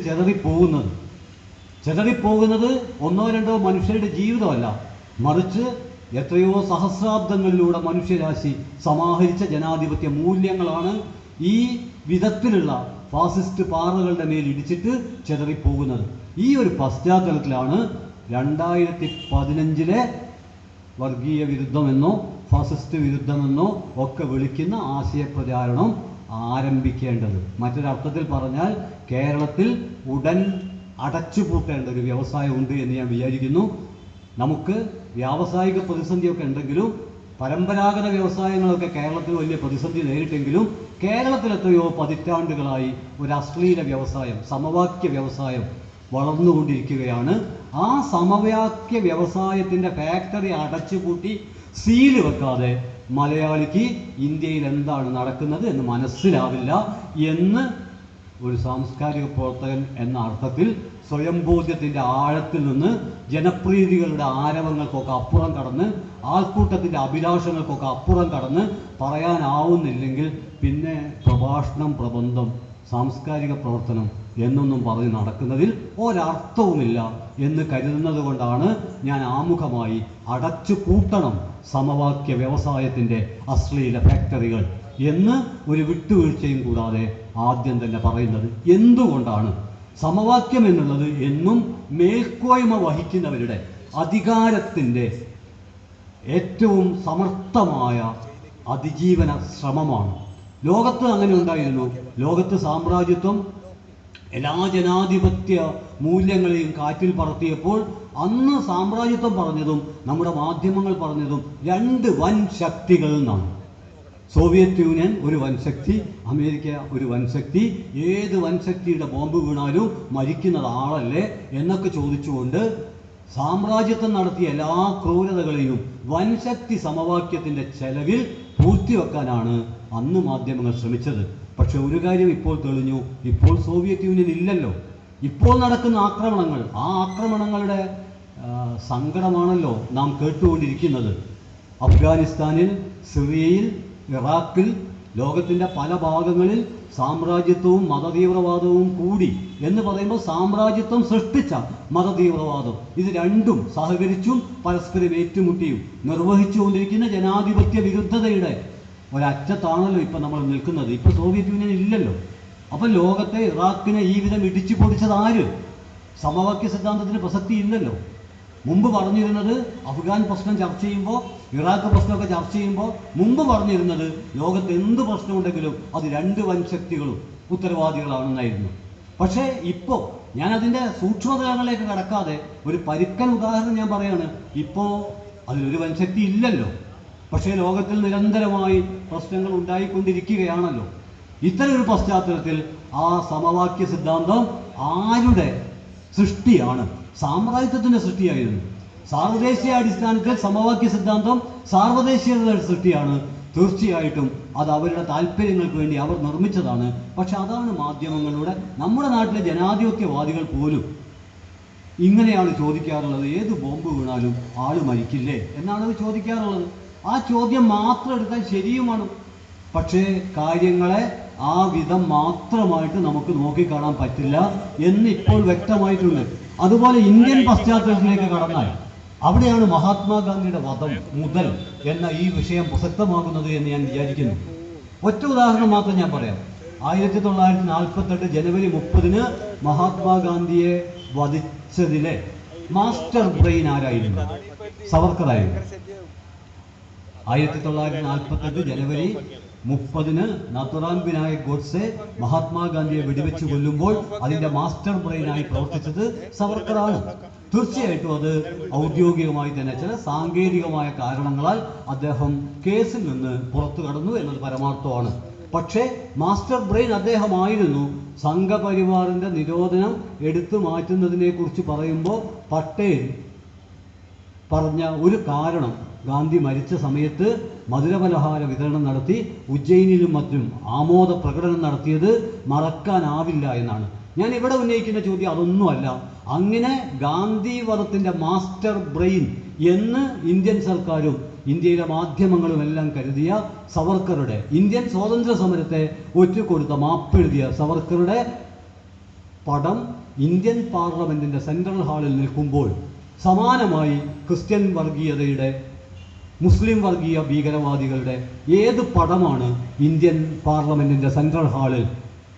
ചെതറിപ്പോകുന്നത് ഒന്നോ രണ്ടോ മനുഷ്യരുടെ ജീവിതമല്ല, മറിച്ച് എത്രയോ സഹസ്രാബ്ദങ്ങളിലൂടെ മനുഷ്യരാശി സമാഹരിച്ച ജനാധിപത്യ മൂല്യങ്ങളാണ് ഈ വിധത്തിലുള്ള ഫാസിസ്റ്റ് പാറകളുടെ മേൽ ഇടിച്ചിട്ട് ചെതറിപ്പോകുന്നത്. ഈ ഒരു പശ്ചാത്തലത്തിലാണ് 2015 വർഗീയ വിരുദ്ധമെന്നോ ഫാസിസ്റ്റ് വിരുദ്ധമെന്നോ ഒക്കെ വിളിക്കുന്ന ആശയപ്രചാരണം ആരംഭിക്കേണ്ടത്. മറ്റൊരർത്ഥത്തിൽ പറഞ്ഞാൽ കേരളത്തിൽ ഉടൻ അടച്ചുപൂട്ടേണ്ട ഒരു വ്യവസായം ഉണ്ട് എന്ന് ഞാൻ വിചാരിക്കുന്നു. നമുക്ക് വ്യാവസായിക പ്രതിസന്ധിയൊക്കെ ഉണ്ടെങ്കിലും പരമ്പരാഗത വ്യവസായങ്ങളൊക്കെ കേരളത്തിൽ വലിയ പ്രതിസന്ധി നേരിട്ടെങ്കിലും കേരളത്തിൽ എത്രയോ പതിറ്റാണ്ടുകളായി ഒരു അശ്ലീല വ്യവസായം, സമവാക്യ വ്യവസായം വളർന്നുകൊണ്ടിരിക്കുകയാണ്. ആ സമവാക്യ വ്യവസായത്തിൻ്റെ ഫാക്ടറി അടച്ചുപൂട്ടി സീല് വെക്കാതെ മലയാളിക്ക് ഇന്ത്യയിൽ എന്താണ് നടക്കുന്നത് എന്ന് മനസ്സിലാവില്ല എന്ന് ഒരു സാംസ്കാരിക പ്രവർത്തകൻ എന്ന അർത്ഥത്തിൽ സ്വയംബോധ്യത്തിൻ്റെ ആഴത്തിൽ നിന്ന് ജനപ്രീതികളുടെ ആരവങ്ങൾക്കൊക്കെ അപ്പുറം കടന്ന് ആൾക്കൂട്ടത്തിൻ്റെ അഭിലാഷങ്ങൾക്കൊക്കെ അപ്പുറം കടന്ന് പറയാനാവുന്നില്ലെങ്കിൽ പിന്നെ പ്രഭാഷണം, പ്രബന്ധം, സാംസ്കാരിക പ്രവർത്തനം എന്നൊന്നും പറഞ്ഞ് നടക്കുന്നതിൽ ഒരർത്ഥവുമില്ല എന്ന് കരുതുന്നത് കൊണ്ടാണ് ഞാൻ ആമുഖമായി അടച്ചു പൂട്ടണം സമവാക്യ വ്യവസായത്തിൻ്റെ അശ്ലീല ഫാക്ടറികൾ എന്ന് ഒരു വിട്ടുവീഴ്ചയും കൂടാതെ ആദ്യം തന്നെ പറയുന്നത്. എന്തുകൊണ്ടാണ് സമവാക്യം എന്നുള്ളത് എന്നും മേൽക്കോയ്മ വഹിക്കുന്നവരുടെ അധികാരത്തിൻ്റെ ഏറ്റവും സമർത്ഥമായ അതിജീവന ശ്രമമാണ്. ലോകത്ത് അങ്ങനെ ഉണ്ടായിരുന്നു. ലോകത്ത് സാമ്രാജ്യത്വം എല്ലാ ജനാധിപത്യ മൂല്യങ്ങളെയും കാറ്റിൽ പറത്തിയപ്പോൾ അന്ന് സാമ്രാജ്യത്വം പറഞ്ഞതും നമ്മുടെ മാധ്യമങ്ങൾ പറഞ്ഞതും രണ്ട് വൻ ശക്തികൾ എന്നാണ്. സോവിയറ്റ് യൂണിയൻ ഒരു വൻശക്തി, അമേരിക്ക ഒരു വൻശക്തി. ഏത് വൻശക്തിയുടെ ബോംബ് വീണാലും മരിക്കുന്നത് ആളല്ലേ എന്നൊക്കെ ചോദിച്ചുകൊണ്ട് സാമ്രാജ്യത്വം നടത്തിയ എല്ലാ ക്രൂരതകളെയും വൻശക്തി സമവാക്യത്തിൻ്റെ ചെലവിൽ പൂർത്തിവെക്കാനാണ് അന്ന് മാധ്യമങ്ങൾ ശ്രമിച്ചത്. പക്ഷെ ഒരു കാര്യം ഇപ്പോൾ തെളിഞ്ഞു, ഇപ്പോൾ സോവിയറ്റ് യൂണിയൻ ഇല്ലല്ലോ. ഇപ്പോൾ നടക്കുന്ന ആക്രമണങ്ങൾ, ആ ആക്രമണങ്ങളുടെ സങ്കടമാണല്ലോ നാം കേട്ടുകൊണ്ടിരിക്കുന്നത്. അഫ്ഗാനിസ്ഥാനിൽ, സിറിയയിൽ, ഇറാഖിൽ, ലോകത്തിൻ്റെ പല ഭാഗങ്ങളിൽ സാമ്രാജ്യത്വവും മതതീവ്രവാദവും കൂടി എന്ന് പറയുമ്പോൾ സാമ്രാജ്യത്വം സൃഷ്ടിച്ച മതതീവ്രവാദം, ഇത് രണ്ടും സഹകരിച്ചും പരസ്പരം ഏറ്റുമുട്ടിയും നിർവഹിച്ചുകൊണ്ടിരിക്കുന്ന ജനാധിപത്യ വിരുദ്ധതയുടെ ഒരറ്റത്താണല്ലോ ഇപ്പം നമ്മൾ നിൽക്കുന്നത്. ഇപ്പം സോവിയറ്റ് യൂണിയൻ ഇല്ലല്ലോ. അപ്പം ലോകത്തെ, ഇറാഖിനെ ഈ വിധം ഇടിച്ചു പൊടിച്ചത് ആര്? സമവാക്യ സിദ്ധാന്തത്തിന് പ്രസക്തി ഇല്ലല്ലോ. മുമ്പ് പറഞ്ഞിരുന്നത് അഫ്ഗാൻ പ്രശ്നം ചർച്ച ചെയ്യുമ്പോൾ, ഇറാഖ് പ്രശ്നമൊക്കെ ചർച്ച ചെയ്യുമ്പോൾ മുമ്പ് പറഞ്ഞിരുന്നത് ലോകത്ത് എന്ത് പ്രശ്നമുണ്ടെങ്കിലും അത് രണ്ട് വൻശക്തികളും ഉത്തരവാദികളാണെന്നായിരുന്നു. പക്ഷേ ഇപ്പോൾ ഞാനതിൻ്റെ സൂക്ഷ്മതലങ്ങളിലേക്ക് കടക്കാതെ ഒരു പരുക്കൻ ഉദാഹരണം ഞാൻ പറയാണ്. ഇപ്പോൾ അതിലൊരു വൻശക്തി ഇല്ലല്ലോ. പക്ഷേ ലോകത്തിൽ നിരന്തരമായി പ്രശ്നങ്ങൾ ഉണ്ടായിക്കൊണ്ടിരിക്കുകയാണല്ലോ. ഇത്തരം ഒരു പശ്ചാത്തലത്തിൽ ആ സമവാക്യ സിദ്ധാന്തം ആരുടെ സൃഷ്ടിയാണ്? സാമ്രാജ്യത്വത്തിൻ്റെ സൃഷ്ടിയായിരുന്നു. സാർവദേശീയ അടിസ്ഥാനത്തിൽ സമവാക്യ സിദ്ധാന്തം സാർവദേശീയതയുടെ സൃഷ്ടിയാണ്. തീർച്ചയായിട്ടും അത് അവരുടെ താല്പര്യങ്ങൾക്ക് വേണ്ടി അവർ നിർമ്മിച്ചതാണ്. പക്ഷെ അതാണ് മാധ്യമങ്ങളുടെ, നമ്മുടെ നാട്ടിലെ ജനാധിപത്യവാദികൾ പോലും ഇങ്ങനെയാണ് ചോദിക്കാറുള്ളത്. ഏത് ബോംബ് വീണാലും ആള് മരിക്കില്ലേ എന്നാണ് അവർ ചോദിക്കാറുള്ളത്. ആ ചോദ്യം മാത്രം എടുത്താൽ ശരിയുമാണ്. പക്ഷേ കാര്യങ്ങളെ ആ വിധം മാത്രമായിട്ട് നമുക്ക് നോക്കിക്കാണാൻ പറ്റില്ല എന്നിപ്പോൾ വ്യക്തമായിട്ടുണ്ട്. അതുപോലെ ഇന്ത്യൻ പശ്ചാത്തലത്തിലേക്ക് കടന്നാൽ അവിടെയാണ് മഹാത്മാഗാന്ധിയുടെ വധം മുതൽ എന്ന ഈ വിഷയം പ്രസക്തമാകുന്നത് എന്ന് ഞാൻ വിചാരിക്കുന്നു. ഒറ്റ ഉദാഹരണം മാത്രം ഞാൻ പറയാം. 1948 ജനുവരി 30 മഹാത്മാഗാന്ധിയെ വധിച്ചതിലെ മാസ്റ്റർ ബ്രെയിൻ ആരായിരുന്നു? സവർക്കറായിരുന്നു. 1948 ജനുവരി 30 നാഥുറാം വിനായക് ഗോഡ്സെ മഹാത്മാഗാന്ധിയെ വെടിവെച്ച് കൊല്ലുമ്പോൾ അതിൻ്റെ മാസ്റ്റർ ബ്രെയിനായി പ്രവർത്തിച്ചത് സവർക്കറാണ്. തീർച്ചയായിട്ടും അത് ഔദ്യോഗികമായി തന്നെ ചില സാങ്കേതികമായ കാരണങ്ങളാൽ അദ്ദേഹം കേസിൽ നിന്ന് പുറത്തു കടന്നു എന്നത് പരമാർത്ഥമാണ്. പക്ഷേ മാസ്റ്റർ ബ്രെയിൻ അദ്ദേഹമായിരുന്നു. സംഘപരിവാറിൻ്റെ നിരോധനം എടുത്തു മാറ്റുന്നതിനെ കുറിച്ച് പറയുമ്പോൾ പട്ടേൽ പറഞ്ഞ ഒരു കാരണം, ഗാന്ധി മരിച്ച സമയത്ത് മധുരപലഹാര വിതരണം നടത്തി ഉജ്ജയിനിലും മറ്റും ആമോദ പ്രകടനം നടത്തിയത് മറക്കാനാവില്ല എന്നാണ്. ഞാൻ ഇവിടെ ഉന്നയിക്കുന്ന ചോദ്യം അതൊന്നുമല്ല. അങ്ങനെ ഗാന്ധി വധത്തിൻ്റെ മാസ്റ്റർ ബ്രെയിൻ എന്ന് ഇന്ത്യൻ സർക്കാരും ഇന്ത്യയിലെ മാധ്യമങ്ങളും എല്ലാം കരുതിയ സവർക്കറുടെ, ഇന്ത്യൻ സ്വാതന്ത്ര്യ സമരത്തെ ഒറ്റുകൊടുത്ത മാപ്പെഴുതിയ സവർക്കറുടെ പടം ഇന്ത്യൻ പാർലമെൻറ്റിൻ്റെ സെൻട്രൽ ഹാളിൽ നിൽക്കുമ്പോൾ സമാനമായി ക്രിസ്ത്യൻ വർഗീയതയുടെ, മുസ്ലിം വർഗീയ ഭീകരവാദികളുടെ ഏത് പടമാണ് ഇന്ത്യൻ പാർലമെൻറ്റിൻ്റെ സെൻട്രൽ ഹാളിൽ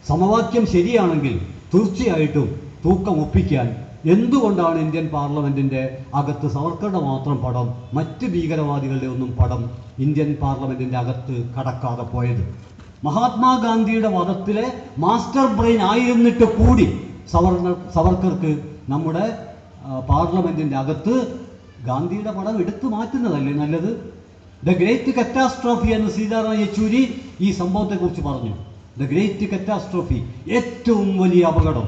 സമവാക്യം ശരിയാണെങ്കിൽ തീർച്ചയായിട്ടും തൂക്കം ഒപ്പിക്കാൻ എന്തുകൊണ്ടാണ് ഇന്ത്യൻ പാർലമെൻറ്റിൻ്റെ അകത്ത് സവർക്കറുടെ മാത്രം പടം, മറ്റ് ഭീകരവാദികളുടെ ഒന്നും പടം ഇന്ത്യൻ പാർലമെൻറ്റിൻ്റെ അകത്ത് കടക്കാതെ പോയത്? മഹാത്മാഗാന്ധിയുടെ വധത്തിലെ മാസ്റ്റർ ബ്രെയിൻ ആയിരുന്നിട്ട് കൂടി സവർക്കർക്ക് നമ്മുടെ പാർലമെൻറ്റിൻ്റെ അകത്ത് ഗാന്ധിയുടെ പടം എടുത്തു മാറ്റുന്നതല്ലേ നല്ലത്? ദ ഗ്രേറ്റ് കറ്റാസ്ട്രോഫി എന്ന് സീതാറാം യെച്ചൂരി ഈ സംഭവത്തെക്കുറിച്ച് പറഞ്ഞു. ദ ഗ്രേറ്റ് കറ്റാസ്ട്രോഫി, ഏറ്റവും വലിയ അപകടം.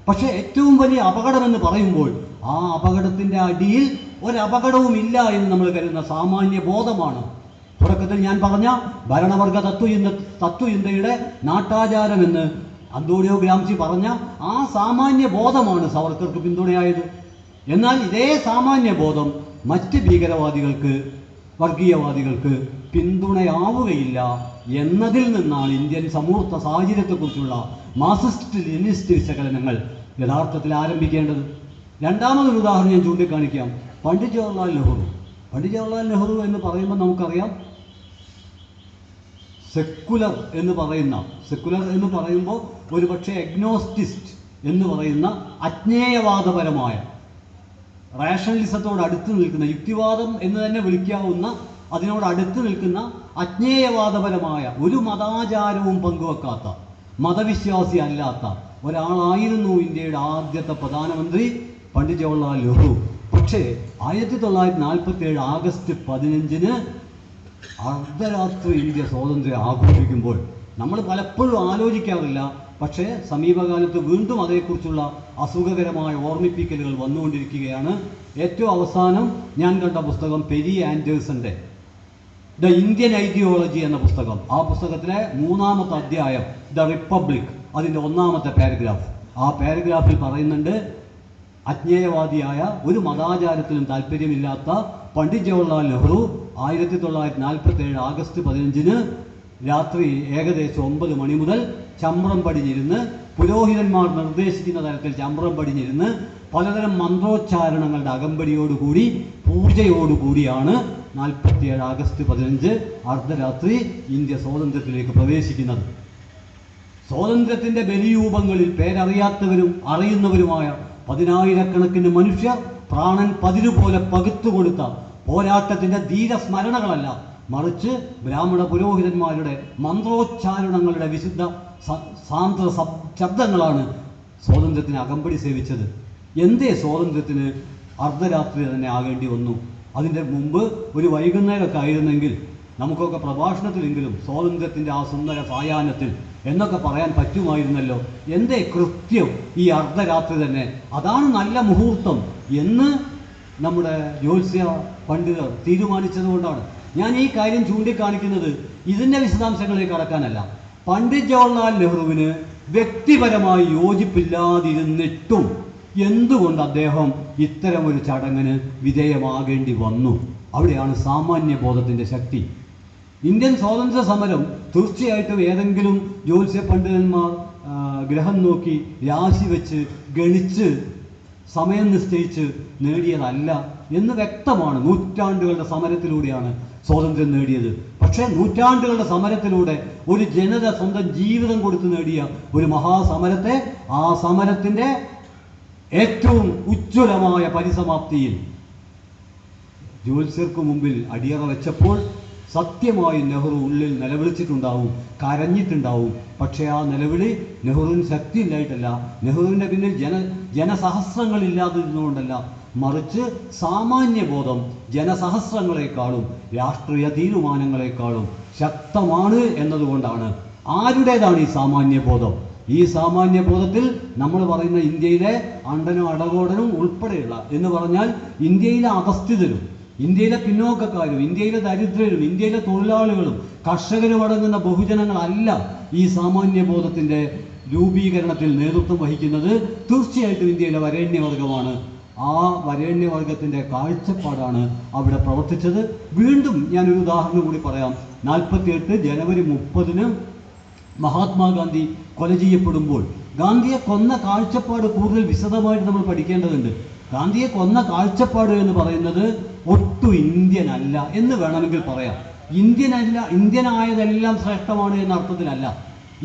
പക്ഷേ ഏറ്റവും വലിയ അപകടം എന്ന് പറയുമ്പോൾ ആ അപകടത്തിൻ്റെ അടിയിൽ ഒരപകടവും ഇല്ല എന്ന് നമ്മൾ കരുതുന്ന സാമാന്യ ബോധമാണ്. തുടക്കത്തിൽ ഞാൻ പറഞ്ഞ ഭരണവർഗ തത്വചിന്തയുടെ നാട്ടാചാരമെന്ന് അന്തോണിയോ ഗ്രാംസി പറഞ്ഞ ആ സാമാന്യ ബോധമാണ് സവർക്കർക്ക് പിന്തുണയായത്. എന്നാൽ ഇതേ സാമാന്യ ബോധം മറ്റ് ഭീകരവാദികൾക്ക്, വർഗീയവാദികൾക്ക് പിന്തുണയാവുകയില്ല എന്നതിൽ നിന്നാണ് ഇന്ത്യൻ സമൂർത്ത സാഹചര്യത്തെക്കുറിച്ചുള്ള മാർക്സിസ്റ്റ് ലെനിനിസ്റ്റ് വിശകലനങ്ങൾ യഥാർത്ഥത്തിൽ ആരംഭിക്കേണ്ടത്. രണ്ടാമതൊരു ഉദാഹരണം ഞാൻ ചൂണ്ടിക്കാണിക്കാം. പണ്ഡിറ്റ് ജവഹർലാൽ നെഹ്റു. പണ്ഡിറ്റ് ജവഹർലാൽ നെഹ്റു എന്ന് പറയുമ്പോൾ നമുക്കറിയാം, സെക്കുലർ എന്ന് പറയുമ്പോൾ ഒരുപക്ഷെ എഗ്നോസ്റ്റിസ്റ്റ് എന്ന് പറയുന്ന അജ്ഞേയവാദപരമായ, റാഷണലിസത്തോട് അടുത്ത് നിൽക്കുന്ന, യുക്തിവാദം എന്ന് തന്നെ വിളിക്കാവുന്ന അതിനോട് അടുത്ത് നിൽക്കുന്ന അജ്ഞേയവാദപരമായ, ഒരു മതാചാരവും പങ്കുവെക്കാത്ത, മതവിശ്വാസി അല്ലാത്ത ഒരാളായിരുന്നു ഇന്ത്യയുടെ ആദ്യത്തെ പ്രധാനമന്ത്രി പണ്ഡിറ്റ് ജവഹർലാൽ നെഹ്റു. പക്ഷേ 1947 ആഗസ്റ്റ് 15 അർദ്ധരാത്രി ഇന്ത്യ സ്വാതന്ത്ര്യം ആഘോഷിക്കുമ്പോൾ നമ്മൾ പലപ്പോഴും ആലോചിക്കാറില്ല. പക്ഷേ സമീപകാലത്ത് വീണ്ടും അതേക്കുറിച്ചുള്ള അസുഖകരമായ ഓർമ്മിപ്പിക്കലുകൾ വന്നുകൊണ്ടിരിക്കുകയാണ്. ഏറ്റവും അവസാനം ഞാൻ കണ്ട പുസ്തകം പെരി ആൻഡേഴ്സന്റെ ദ ഇന്ത്യൻ ഐഡിയോളജി എന്ന പുസ്തകം. ആ പുസ്തകത്തിലെ 3-ാമത്തെ അധ്യായം, ദ റിപ്പബ്ലിക്, അതിൻ്റെ 1-ാമത്തെ പാരഗ്രാഫ്. ആ പാരഗ്രാഫിൽ പറയുന്നുണ്ട്, അജ്ഞേയവാദിയായ, ഒരു മതാചാരത്തിലും താല്പര്യമില്ലാത്ത പണ്ഡിറ്റ് ജവഹർലാൽ നെഹ്റു 1947 ആഗസ്റ്റ് 15 രാത്രി ഏകദേശം 9 മണി മുതൽ ചമ്രം പടിഞ്ഞിരുന്ന്, പുരോഹിതന്മാർ നിർദ്ദേശിക്കുന്ന തരത്തിൽ ചമ്രം പടിഞ്ഞിരുന്ന് പലതരം മന്ത്രോച്ചാരണങ്ങളുടെ അകമ്പടിയോടുകൂടി, പൂജയോടുകൂടിയാണ് 47 ആഗസ്റ്റ് 15 അർദ്ധരാത്രി ഇന്ത്യ സ്വാതന്ത്ര്യത്തിലേക്ക് പ്രവേശിക്കുന്നത്. സ്വാതന്ത്ര്യത്തിൻ്റെ ബലിരൂപങ്ങളിൽ പേരറിയാത്തവരും അറിയുന്നവരുമായ 10,000-കണക്കിന് മനുഷ്യർ പ്രാണൻ പതിരുപോലെ പകുത്തുകൊടുത്ത പോരാട്ടത്തിൻ്റെ ധീരസ്മരണകളല്ല, മറിച്ച് ബ്രാഹ്മണ പുരോഹിതന്മാരുടെ മന്ത്രോച്ചാരണങ്ങളുടെ വിശുദ്ധ സാന്ദ്ര ശബ്ദങ്ങളാണ് സ്വാതന്ത്ര്യത്തിന് അകമ്പടി സേവിച്ചത്. എന്തേ സ്വാതന്ത്ര്യത്തിന് അർദ്ധരാത്രി തന്നെ ആകേണ്ടി വന്നു? അതിൻ്റെ മുമ്പ് ഒരു വൈകുന്നേരമൊക്കെ ആയിരുന്നെങ്കിൽ നമുക്കൊക്കെ പ്രഭാഷണത്തിലെങ്കിലും സ്വാതന്ത്ര്യത്തിൻ്റെ ആ സുന്ദര സായാഹ്നത്തിൽ എന്നൊക്കെ പറയാൻ പറ്റുമായിരുന്നല്ലോ. എന്തേ കൃത്യം ഈ അർദ്ധരാത്രി തന്നെ? അതാണ് നല്ല മുഹൂർത്തം എന്ന് നമ്മുടെ ജ്യോത്സ്യ പണ്ഡിതർ തീരുമാനിച്ചതുകൊണ്ടാണ് ഞാൻ ഈ കാര്യം ചൂണ്ടിക്കാണിക്കുന്നത്. ഇതിൻ്റെ വിശദാംശങ്ങളിലേക്ക് കടക്കാനല്ല. പണ്ഡിറ്റ് ജവഹർലാൽ നെഹ്റുവിന് വ്യക്തിപരമായി യോജിപ്പില്ലാതിരുന്നിട്ടും എന്തുകൊണ്ട് അദ്ദേഹം ഇത്തരമൊരു ചടങ്ങിന് വിധേയമാകേണ്ടി വന്നു? അവിടെയാണ് സാമാന്യ ബോധത്തിൻ്റെ ശക്തി. ഇന്ത്യൻ സ്വാതന്ത്ര്യ സമരം തീർച്ചയായിട്ടും ഏതെങ്കിലും ജ്യോത്സ്യ പണ്ഡിതന്മാർ ഗ്രഹം നോക്കി, രാശി വെച്ച്, ഗണിച്ച്, സമയം നിശ്ചയിച്ച് നേടിയതല്ല എന്ന് വ്യക്തമാണ്. നൂറ്റാണ്ടുകളുടെ സമരത്തിലൂടെയാണ് സ്വാതന്ത്ര്യം നേടിയത്. പക്ഷേ നൂറ്റാണ്ടുകളുടെ സമരത്തിലൂടെ ഒരു ജനത സ്വന്തം ജീവിതം കൊടുത്ത് നേടിയ ഒരു മഹാസമരത്തെ, ആ സമരത്തിൻ്റെ ഏറ്റവും ഉജ്ജ്വലമായ പരിസമാപ്തിയിൽ ജ്യോത്സ്യർക്ക് മുമ്പിൽ അടിയറ വെച്ചപ്പോൾ സത്യമായി നെഹ്റു ഉള്ളിൽ നിലവിളിച്ചിട്ടുണ്ടാവും, കരഞ്ഞിട്ടുണ്ടാവും. പക്ഷേ ആ നിലവിളി നെഹ്റുവിന് ശക്തി ഇല്ലായിട്ടല്ല, നെഹ്റുവിൻ്റെ പിന്നിൽ ജനസഹസ്രങ്ങളില്ലാതിരുന്നുകൊണ്ടല്ല, മറിച്ച് സാമാന്യബോധം ജനസഹസ്രങ്ങളെക്കാളും രാഷ്ട്രീയ തീരുമാനങ്ങളെക്കാളും ശക്തമാണ് എന്നതുകൊണ്ടാണ്. ആരുടേതാണ് ഈ സാമാന്യബോധം? ഈ സാമാന്യബോധത്തിൽ നമ്മൾ പറയുന്ന ഇന്ത്യയിലെ അണ്ടനും അടകോടനും ഉൾപ്പെടെയുള്ള എന്ന് പറഞ്ഞാൽ ഇന്ത്യയിലെ അധസ്ഥിതരും, ഇന്ത്യയിലെ പിന്നോക്കക്കാരും, ഇന്ത്യയിലെ ദരിദ്രരും, ഇന്ത്യയിലെ തൊഴിലാളികളും കർഷകരും അടങ്ങുന്ന ബഹുജനങ്ങളല്ല ഈ സാമാന്യബോധത്തിൻ്റെ രൂപീകരണത്തിൽ നേതൃത്വം വഹിക്കുന്നത്. തീർച്ചയായിട്ടും ഇന്ത്യയിലെ വരേണ്യവർഗമാണ്. ആ വരേണ്യവർഗത്തിൻ്റെ കാഴ്ചപ്പാടാണ് അവിടെ പ്രവർത്തിച്ചത്. വീണ്ടും ഞാനൊരു ഉദാഹരണം കൂടി പറയാം. 48 ജനുവരി 30 മഹാത്മാഗാന്ധി കൊല ചെയ്യപ്പെടുമ്പോൾ ഗാന്ധിയെ കൊന്ന കാഴ്ചപ്പാട് കൂടുതൽ വിശദമായിട്ട് നമ്മൾ പഠിക്കേണ്ടതുണ്ട്. ഗാന്ധിയെ കൊന്ന കാഴ്ചപ്പാട് എന്ന് പറയുന്നത് ഒട്ടും ഇന്ത്യൻ അല്ല എന്ന് വേണമെങ്കിൽ പറയാം. ഇന്ത്യനായതെല്ലാം ശ്രേഷ്ഠമാണ് എന്ന അർത്ഥത്തിലല്ല.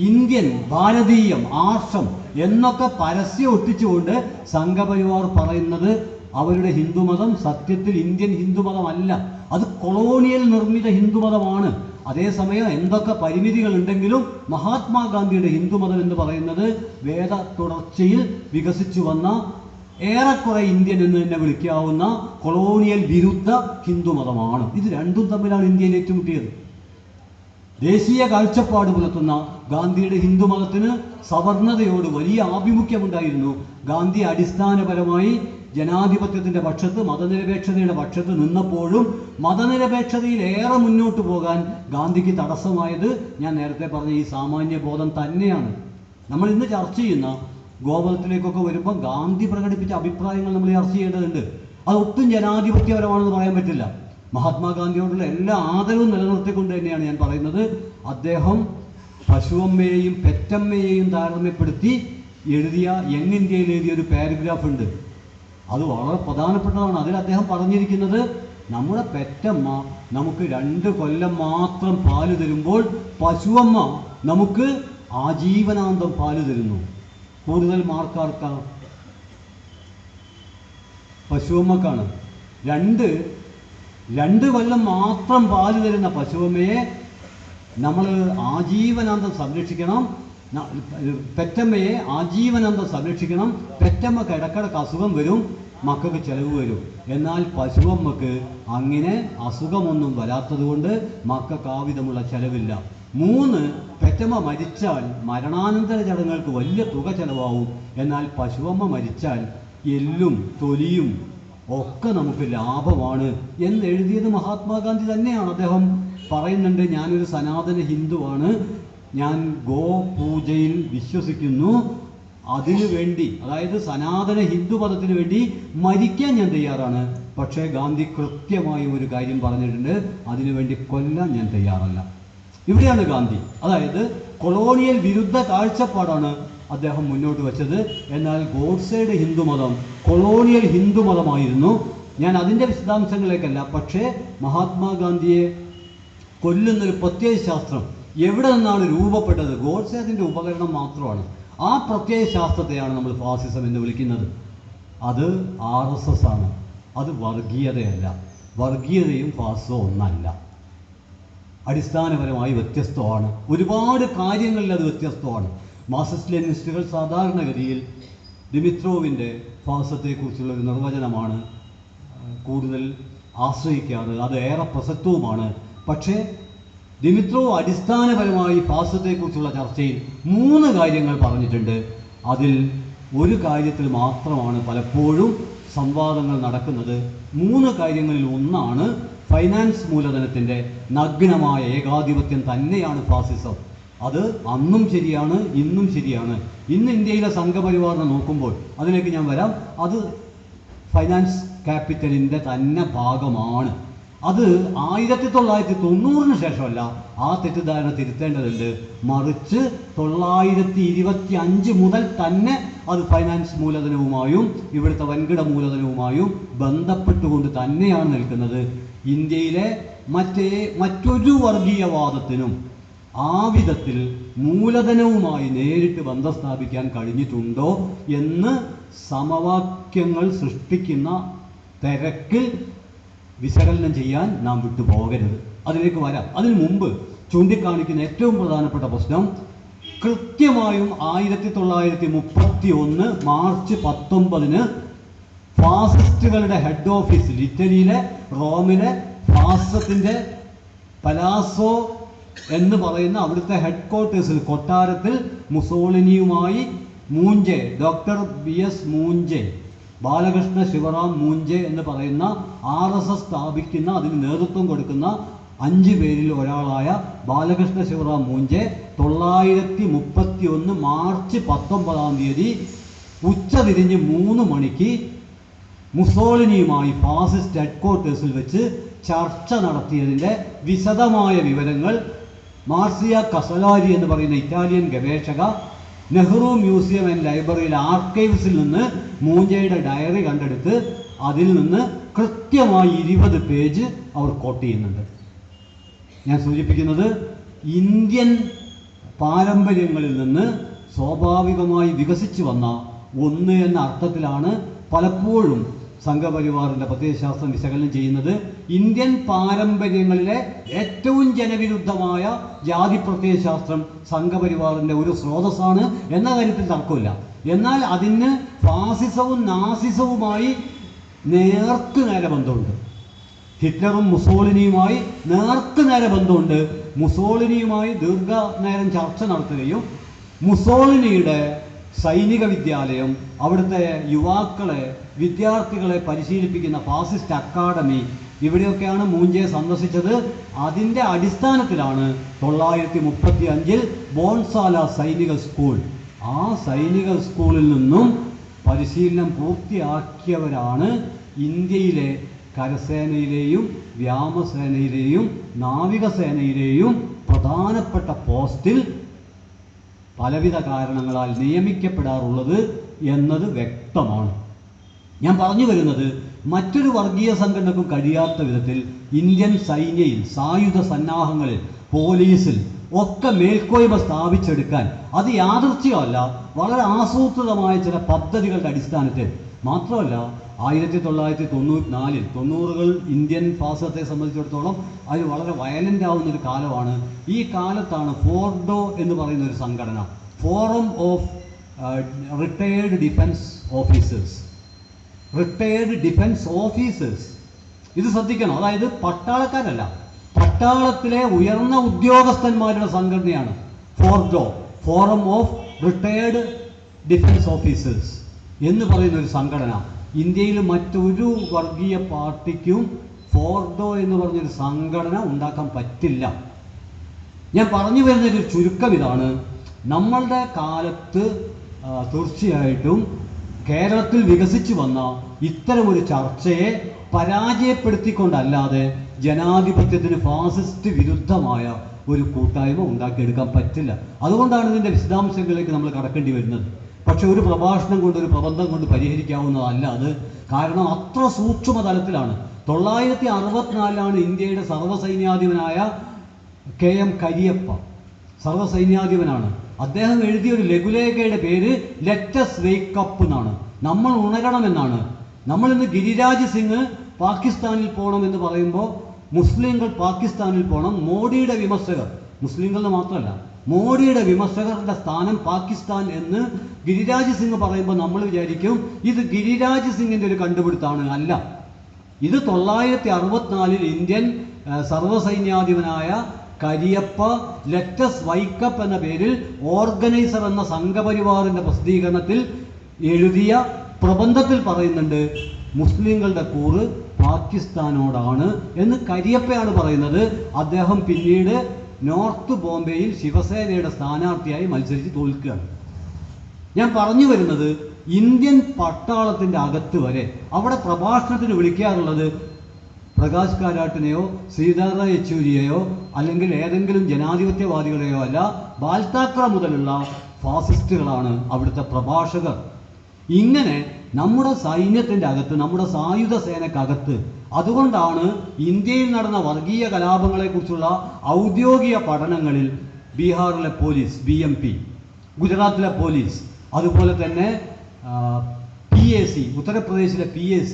ഇന്ത്യൻ, ഭാരതീയം, ആർഷം എന്നൊക്കെ പരസ്യം ഒട്ടിച്ചുകൊണ്ട് സംഘപരിവാർ പറയുന്നത് അവരുടെ ഹിന്ദുമതം സത്യത്തിൽ ഇന്ത്യൻ ഹിന്ദുമതമല്ല, അത് കൊളോണിയൽ നിർമ്മിത ഹിന്ദുമതമാണ്. അതേസമയം എന്തൊക്കെ പരിമിതികൾ ഉണ്ടെങ്കിലും മഹാത്മാഗാന്ധിയുടെ ഹിന്ദുമതം എന്ന് പറയുന്നത് വേദ തുടർച്ചയിൽ വികസിച്ചു വന്ന ഏറെക്കുറെ ഇന്ത്യൻ എന്ന് തന്നെ വിളിക്കാവുന്ന കൊളോണിയൽ വിരുദ്ധ ഹിന്ദുമതമാണ്. ഇത് രണ്ടും തമ്മിലാണ് ഇന്ത്യയിൽ ഏറ്റുമുട്ടിയത്. ദേശീയ കാഴ്ചപ്പാട് പുലർത്തുന്ന ഗാന്ധിയുടെ ഹിന്ദുമതത്തിന് സവർണതയോട് വലിയ ആഭിമുഖ്യമുണ്ടായിരുന്നു. ഗാന്ധി അടിസ്ഥാനപരമായി ജനാധിപത്യത്തിൻ്റെ പക്ഷത്ത്, മതനിരപേക്ഷതയുടെ പക്ഷത്ത് നിന്നപ്പോഴും മതനിരപേക്ഷതയിൽ ഏറെ മുന്നോട്ട് പോകാൻ ഗാന്ധിക്ക് തടസ്സമായത് ഞാൻ നേരത്തെ പറഞ്ഞ ഈ സാമാന്യ ബോധം തന്നെയാണ്. നമ്മൾ ഇന്ന് ചർച്ച ചെയ്യുന്ന ഗോവധത്തിലേക്കൊക്കെ വരുമ്പോൾ ഗാന്ധി പ്രകടിപ്പിച്ച അഭിപ്രായങ്ങൾ നമ്മൾ ചർച്ച ചെയ്യേണ്ടതുണ്ട്. അത് ഒട്ടും ജനാധിപത്യപരമാണെന്ന് പറയാൻ പറ്റില്ല. മഹാത്മാഗാന്ധിയോടുള്ള എല്ലാ ആദരവും നിലനിർത്തിക്കൊണ്ട് തന്നെയാണ് ഞാൻ പറയുന്നത്. അദ്ദേഹം പശുവമ്മയെയും പെറ്റമ്മയെയും താരതമ്യപ്പെടുത്തി എഴുതിയ യങ് ഇന്ത്യയിൽ എഴുതിയ ഒരു പാരഗ്രാഫ് ഉണ്ട്. അത് വളരെ പ്രധാനപ്പെട്ടതാണ്. അതിൽ അദ്ദേഹം പറഞ്ഞിരിക്കുന്നത്, നമ്മുടെ പെറ്റമ്മ നമുക്ക് 2 കൊല്ലം മാത്രം പാല് തരുമ്പോൾ പശുവമ്മ നമുക്ക് ആജീവനാന്തം പാല് തരുന്നു. കൂടുതൽ മാർക്കാർക്കാണ്? പശുവമ്മക്കാണ്. 2 കൊല്ലം മാത്രം പാല് തരുന്ന പശുവമ്മയെ നമ്മൾ ആജീവനാന്തം സംരക്ഷിക്കണം. പെറ്റമ്മയെ ആജീവനാന്തം സംരക്ഷിക്കണം. പെറ്റമ്മക്ക് ഇടക്കിടക്ക് അസുഖം വരും, മക്കൾക്ക് ചിലവ് വരും. എന്നാൽ പശുവമ്മക്ക് അങ്ങനെ അസുഖമൊന്നും വരാത്തത് കൊണ്ട് മക്കൾക്ക് ആവിധമുള്ള ചിലവില്ല. 3, പെറ്റമ്മ മരിച്ചാൽ മരണാനന്തര ചടങ്ങുകൾക്ക് വലിയ തുക ചിലവാകും. എന്നാൽ പശുവമ്മ മരിച്ചാൽ എല്ലും തൊലിയും ഒക്കെ നമുക്ക് ലാഭമാണ് എന്ന് എഴുതിയത് മഹാത്മാഗാന്ധി തന്നെയാണ്. അദ്ദേഹം പറയുന്നുണ്ട്, ഞാനൊരു സനാതന ഹിന്ദുവാണ്, ഞാൻ ഗോപൂജയിൽ വിശ്വസിക്കുന്നു, അതിനു വേണ്ടി, അതായത് സനാതന ഹിന്ദു മതത്തിന് വേണ്ടി മരിക്കാൻ ഞാൻ തയ്യാറാണ്. പക്ഷേ ഗാന്ധി കൃത്യമായി ഒരു കാര്യം പറഞ്ഞിട്ടുണ്ട്, അതിനുവേണ്ടി കൊല്ലാൻ ഞാൻ തയ്യാറല്ല. ഇവിടെയാണ് ഗാന്ധി, അതായത് കൊളോണിയൽ വിരുദ്ധ കാഴ്ചപ്പാടാണ് അദ്ദേഹം മുന്നോട്ട് വച്ചത്. എന്നാൽ ഗോഡ്സെയുടെ ഹിന്ദുമതം കൊളോണിയൽ ഹിന്ദുമതമായിരുന്നു. ഞാൻ അതിൻ്റെ വിശദാംശങ്ങളിലേക്കല്ല, പക്ഷേ മഹാത്മാഗാന്ധിയെ കൊല്ലുന്നൊരു പ്രത്യയ ശാസ്ത്രം എവിടെ നിന്നാണ് രൂപപ്പെട്ടത്? ഗോഡ്സെ അതിൻ്റെ ഉപകരണം മാത്രമാണ്. ആ പ്രത്യയ ശാസ്ത്രത്തെയാണ് നമ്മൾ ഫാസിസം എന്ന് വിളിക്കുന്നത്. അത് RSS ആണ്. അത് വർഗീയതയല്ല. വർഗീയതയും ഫാസിസവും ഒന്നല്ല. അടിസ്ഥാനപരമായി വ്യത്യസ്തമാണ്. ഒരുപാട് കാര്യങ്ങളിൽ അത് വ്യത്യസ്തമാണ്. മാർക്സിസ്റ്റ് ലെനിനിസ്റ്റുകൾ സാധാരണഗതിയിൽ ദിമിത്രോവിൻ്റെ ഫാസിസത്തെക്കുറിച്ചുള്ള ഒരു നിർവചനമാണ് കൂടുതൽ ആശ്രയിക്കാറ്. അത് ഏറെ പ്രസക്തവുമാണ്. പക്ഷേ ദിമിത്രോവ് അടിസ്ഥാനപരമായി ഫാസിസത്തെക്കുറിച്ചുള്ള ചർച്ചയിൽ 3 കാര്യങ്ങൾ പറഞ്ഞിട്ടുണ്ട്. അതിൽ ഒരു കാര്യത്തിൽ മാത്രമാണ് പലപ്പോഴും സംവാദങ്ങൾ നടക്കുന്നത്. 3 കാര്യങ്ങളിൽ ഒന്നാണ് ഫൈനാൻസ് മൂലധനത്തിൻ്റെ നഗ്നമായ ഏകാധിപത്യം തന്നെയാണ് ഫാസിസം. അത് അന്നും ശരിയാണ്, ഇന്നും ശരിയാണ്. ഇന്ന് ഇന്ത്യയിലെ സംഘപരിവാറിനെ നോക്കുമ്പോൾ, അതിലേക്ക് ഞാൻ വരാം, അത് ഫൈനാൻസ് ക്യാപിറ്റലിൻ്റെ തന്നെ ഭാഗമാണ്. അത് 1990 ശേഷമല്ല. ആ തെറ്റിദ്ധാരണ തിരുത്തേണ്ടതുണ്ട്. മറിച്ച് 925 മുതൽ തന്നെ അത് ഫൈനാൻസ് മൂലധനവുമായും ഇവിടുത്തെ വൻകിട മൂലധനവുമായും ബന്ധപ്പെട്ടുകൊണ്ട് തന്നെയാണ് നിൽക്കുന്നത്. ഇന്ത്യയിലെ മറ്റൊരു വർഗീയവാദത്തിനും ആ വിധത്തിൽ മൂലധനവുമായി നേരിട്ട് ബന്ധം സ്ഥാപിക്കാൻ കഴിഞ്ഞിട്ടുണ്ടോ എന്ന് സമവാക്യങ്ങൾ സൃഷ്ടിക്കുന്ന തിരക്കിൽ വിശകലനം ചെയ്യാൻ നാം വിട്ടുപോകരുത്. അതിലേക്ക് വരാം. അതിനു മുമ്പ് ചൂണ്ടിക്കാണിക്കുന്ന ഏറ്റവും പ്രധാനപ്പെട്ട പ്രശ്നം, കൃത്യമായും 1931 മാർച്ച് 19 ഫാസിസ്റ്റുകളുടെ ഹെഡ് ഓഫീസിൽ, ഇറ്റലിയിലെ റോമിലെ ഫാസിസത്തിൻ്റെ പലാസോ എന്ന് പറയുന്ന അവിടുത്തെ ഹെഡ് ക്വാർട്ടേഴ്സിൽ, കൊട്ടാരത്തിൽ മുസോളിനിയുമായി മൂഞ്ചെ, ഡോക്ടർ BS മൂഞ്ചെ, ബാലകൃഷ്ണ ശിവറാം മൂഞ്ചെ എന്ന് പറയുന്ന RSS സ്ഥാപിക്കുന്ന, അതിന് നേതൃത്വം കൊടുക്കുന്ന 5 പേരിൽ ഒരാളായ ബാലകൃഷ്ണ ശിവറാം മൂഞ്ചെ 1931 മാർച്ച് 19 ഉച്ചതിരിഞ്ഞ് 3 മണിക്ക് മുസോളിനിയുമായി ഫാസിസ്റ്റ് ഹെഡ് ക്വാർട്ടേഴ്സിൽ വെച്ച് ചർച്ച നടത്തിയതിൻ്റെ വിശദമായ വിവരങ്ങൾ മാർസിയ കസലാരി എന്ന് പറയുന്ന ഇറ്റാലിയൻ ഗവേഷക നെഹ്റു മ്യൂസിയം ആൻഡ് ലൈബ്രറിയിലെ ആർക്കൈവ്സിൽ നിന്ന് മൂഞ്ചയുടെ ഡയറി കണ്ടെടുത്ത് അതിൽ നിന്ന് കൃത്യമായി 20 പേജ് അവർ കോട്ട് ചെയ്യുന്നുണ്ട്. ഞാൻ സൂചിപ്പിക്കുന്നത് ഇന്ത്യൻ പാരമ്പര്യങ്ങളിൽ നിന്ന് സ്വാഭാവികമായി വികസിച്ചു വന്ന ഒന്ന് എന്ന അർത്ഥത്തിലാണ് പലപ്പോഴും സംഘപരിവാറിൻ്റെ പ്രത്യയശാസ്ത്രം വിശകലനം ചെയ്യുന്നത്. ഇന്ത്യൻ പാരമ്പര്യങ്ങളിലെ ഏറ്റവും ജനവിരുദ്ധമായ ജാതി പ്രത്യയശാസ്ത്രം സംഘപരിവാറിൻ്റെ ഒരു സ്രോതസ്സാണ് എന്ന കാര്യത്തിൽ തർക്കമില്ല. എന്നാൽ അതിന് ഫാസിസവും നാസിസവുമായി നേർക്ക് നേരെ ബന്ധമുണ്ട്. ഹിറ്റ്ലറും മുസോളിനിയുമായി നേർക്ക് നേരെ ബന്ധമുണ്ട്. മുസോളിനിയുമായി ദീർഘനേരം ചർച്ച നടത്തുകയും മുസോളിനിയുടെ സൈനിക വിദ്യാലയം, അവിടുത്തെ യുവാക്കളെ വിദ്യാർത്ഥികളെ പരിശീലിപ്പിക്കുന്ന ഫാസിസ്റ്റ് അക്കാഡമി, ഇവിടെയൊക്കെയാണ് മൂഞ്ചെ സന്ദർശിച്ചത്. അതിൻ്റെ അടിസ്ഥാനത്തിലാണ് 1935 ബോൺസാല സൈനിക സ്കൂൾ, ആ സൈനിക സ്കൂളിൽ നിന്നും പരിശീലനം പൂർത്തിയാക്കിയവരാണ് ഇന്ത്യയിലെ കരസേനയിലെയും വ്യോമസേനയിലെയും നാവികസേനയിലെയും പ്രധാനപ്പെട്ട പോസ്റ്റിൽ പലവിധ കാരണങ്ങളാൽ നിയമിക്കപ്പെടാറുള്ളത് എന്നത് വ്യക്തമാണ്. ഞാൻ പറഞ്ഞു വരുന്നത്, മറ്റൊരു വർഗീയ സംഘടനക്കും കഴിയാത്ത വിധത്തിൽ ഇന്ത്യൻ സൈന്യയിൽ, സായുധ സന്നാഹങ്ങളിൽ, പോലീസിൽ ഒക്കെ മേൽക്കോയ്മ സ്ഥാപിച്ചെടുക്കാൻ അത് യാദൃച്ഛികമല്ല, വളരെ ആസൂത്രിതമായ ചില പദ്ധതികളുടെ അടിസ്ഥാനത്തിൽ. മാത്രമല്ല 1994 90കൾ ഇന്ത്യൻ ഫാസിസത്തെ സംബന്ധിച്ചിടത്തോളം അത് വളരെ വയലൻ്റ് ആവുന്നൊരു കാലമാണ്. ഈ കാലത്താണ് ഫോർഡോ എന്ന് പറയുന്ന ഒരു സംഘടന, forum of retired defence officers, ഇത് ശ്രദ്ധിക്കണം. അതായത് പട്ടാളക്കാരല്ല, പട്ടാളത്തിലെ ഉയർന്ന ഉദ്യോഗസ്ഥന്മാരുടെ സംഘടനയാണ് FORDO, forum of retired defence officers എന്ന് പറയുന്ന ഒരു സംഘടന. ഇന്ത്യയിൽ മറ്റൊരു വർഗീയ പാർട്ടിക്കും ഫോർഡോ എന്ന് പറഞ്ഞൊരു സംഘടന ഉണ്ടാക്കാൻ പറ്റില്ല. ഞാൻ പറഞ്ഞു വരുന്നൊരു ചുരുക്കം ഇതാണ്. നമ്മളുടെ കാലത്ത് തീർച്ചയായിട്ടും കേരളത്തിൽ വികസിച്ചു വന്ന ഇത്തരമൊരു ചർച്ചയെ പരാജയപ്പെടുത്തിക്കൊണ്ടല്ലാതെ ജനാധിപത്യത്തിന് ഫാസിസ്റ്റ് വിരുദ്ധമായ ഒരു കൂട്ടായ്മ ഉണ്ടാക്കിയെടുക്കാൻ പറ്റില്ല. അതുകൊണ്ടാണ് ഇതിൻ്റെ വിശദാംശങ്ങളിലേക്ക് നമ്മൾ കടക്കേണ്ടി വരുന്നത്. പക്ഷെ ഒരു പ്രഭാഷണം കൊണ്ട്, ഒരു പ്രബന്ധം കൊണ്ട് പരിഹരിക്കാവുന്നതല്ല അത്. കാരണം അത്ര സൂക്ഷ്മ തലത്തിലാണ്. 1964 ഇന്ത്യയുടെ സർവ്വസൈന്യാധിപനായ KM കരിയപ്പ, സർവ്വസൈന്യാധിപനാണ്. അദ്ദേഹം എഴുതിയൊരു ലഘുലേഖയുടെ പേര് ലെറ്റസ് വേക്ക് അപ്പ് എന്നാണ്. നമ്മൾ ഉണരണമെന്നാണ്. നമ്മളിന്ന് ഗിരിരാജ് സിംഗ് പാകിസ്ഥാനിൽ പോകണമെന്ന് പറയുമ്പോൾ മുസ്ലിങ്ങൾ പാകിസ്ഥാനിൽ പോകണം. മോഡിയുടെ വിമർശകർ, മുസ്ലിങ്ങൾ മാത്രമല്ല, മോഡിയുടെ വിമർശകരുടെ സ്ഥാനം പാകിസ്ഥാൻ എന്ന് ഗിരിരാജ് സിംഗ് പറയുമ്പോൾ നമ്മൾ വിചാരിക്കും ഇത് ഗിരിരാജ് സിംഗിൻ്റെ ഒരു കണ്ടുപിടുത്തമാണ്. അല്ല, ഇത് 1964 ഇന്ത്യൻ സർവ്വസൈന്യാധിപനായ കരിയപ്പ ലെറ്റസ് വൈക്കപ്പ് എന്ന പേരിൽ ഓർഗനൈസർ എന്ന സംഘപരിവാറിൻ്റെ പ്രസിദ്ധീകരണത്തിൽ എഴുതിയ പ്രബന്ധത്തിൽ പറയുന്നുണ്ട് മുസ്ലിങ്ങളുടെ കൂറ് പാകിസ്ഥാനോടാണ് എന്ന് കരിയപ്പയാണ് പറയുന്നത്. അദ്ദേഹം പിന്നീട് നോർത്ത് ബോംബെയിൽ ശിവസേനയുടെ സ്ഥാനാർത്ഥിയായി മത്സരിച്ച് തോൽക്കുകയാണ്. ഞാൻ പറഞ്ഞു വരുന്നത്, ഇന്ത്യൻ പട്ടാളത്തിൻ്റെ അകത്ത് വരെ അവിടെ പ്രഭാഷണത്തിന് വിളിക്കാറുള്ളത് പ്രകാശ് കാരാട്ടിനെയോ സീതാറാം യെച്ചൂരിയെയോ അല്ലെങ്കിൽ ഏതെങ്കിലും ജനാധിപത്യവാദികളെയോ അല്ല, ബാൽതാക്ര മുതലുള്ള ഫാസിസ്റ്റുകളാണ് അവിടുത്തെ പ്രഭാഷകർ. ഇങ്ങനെ നമ്മുടെ സൈന്യത്തിൻ്റെ അകത്ത്, നമ്മുടെ സായുധ സേനക്കകത്ത്, അതുകൊണ്ടാണ് ഇന്ത്യയിൽ നടന്ന വർഗീയ കലാപങ്ങളെക്കുറിച്ചുള്ള ഔദ്യോഗിക പഠനങ്ങളിൽ ബീഹാറിലെ പോലീസ് BMP, ഗുജറാത്തിലെ പോലീസ്, അതുപോലെ തന്നെ PAC, ഉത്തർപ്രദേശിലെ PAC,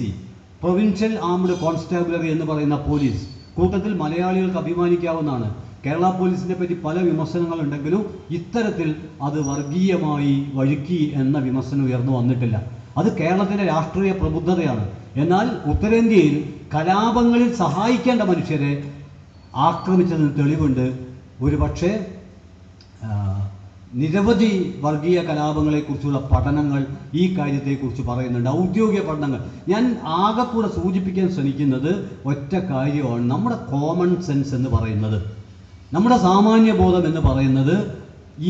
പ്രൊവിൻഷ്യൽ ആംഡ് കോൺസ്റ്റാബുലറി എന്ന് പറയുന്ന പോലീസ്, കൂട്ടത്തിൽ മലയാളികൾക്ക് അഭിമാനിക്കാവുന്നതാണ്. കേരള പോലീസിനെ പറ്റി പല വിമർശനങ്ങളുണ്ടെങ്കിലും ഇത്തരത്തിൽ അത് വർഗീയമായി വഴുക്കി എന്ന വിമർശനം ഉയർന്നു വന്നിട്ടില്ല. അത് കേരളത്തിൻ്റെ രാഷ്ട്രീയ പ്രബുദ്ധതയാണ്. എന്നാൽ ഉത്തരേന്ത്യയിൽ കലാപങ്ങളിൽ സഹായിക്കേണ്ട മനുഷ്യരെ ആക്രമിച്ചതിന് തെളിവുണ്ട്. ഒരുപക്ഷെ നിരവധി വർഗീയ കലാപങ്ങളെക്കുറിച്ചുള്ള പഠനങ്ങൾ ഈ കാര്യത്തെക്കുറിച്ച് പറയുന്നുണ്ട്, ഔദ്യോഗിക പഠനങ്ങൾ. ഞാൻ ആകെക്കൂടെ സൂചിപ്പിക്കാൻ ശ്രമിക്കുന്നത് ഒറ്റ കാര്യമാണ്. നമ്മുടെ കോമൺ സെൻസ് എന്ന് പറയുന്നത്, നമ്മുടെ സാമാന്യബോധം എന്ന് പറയുന്നത്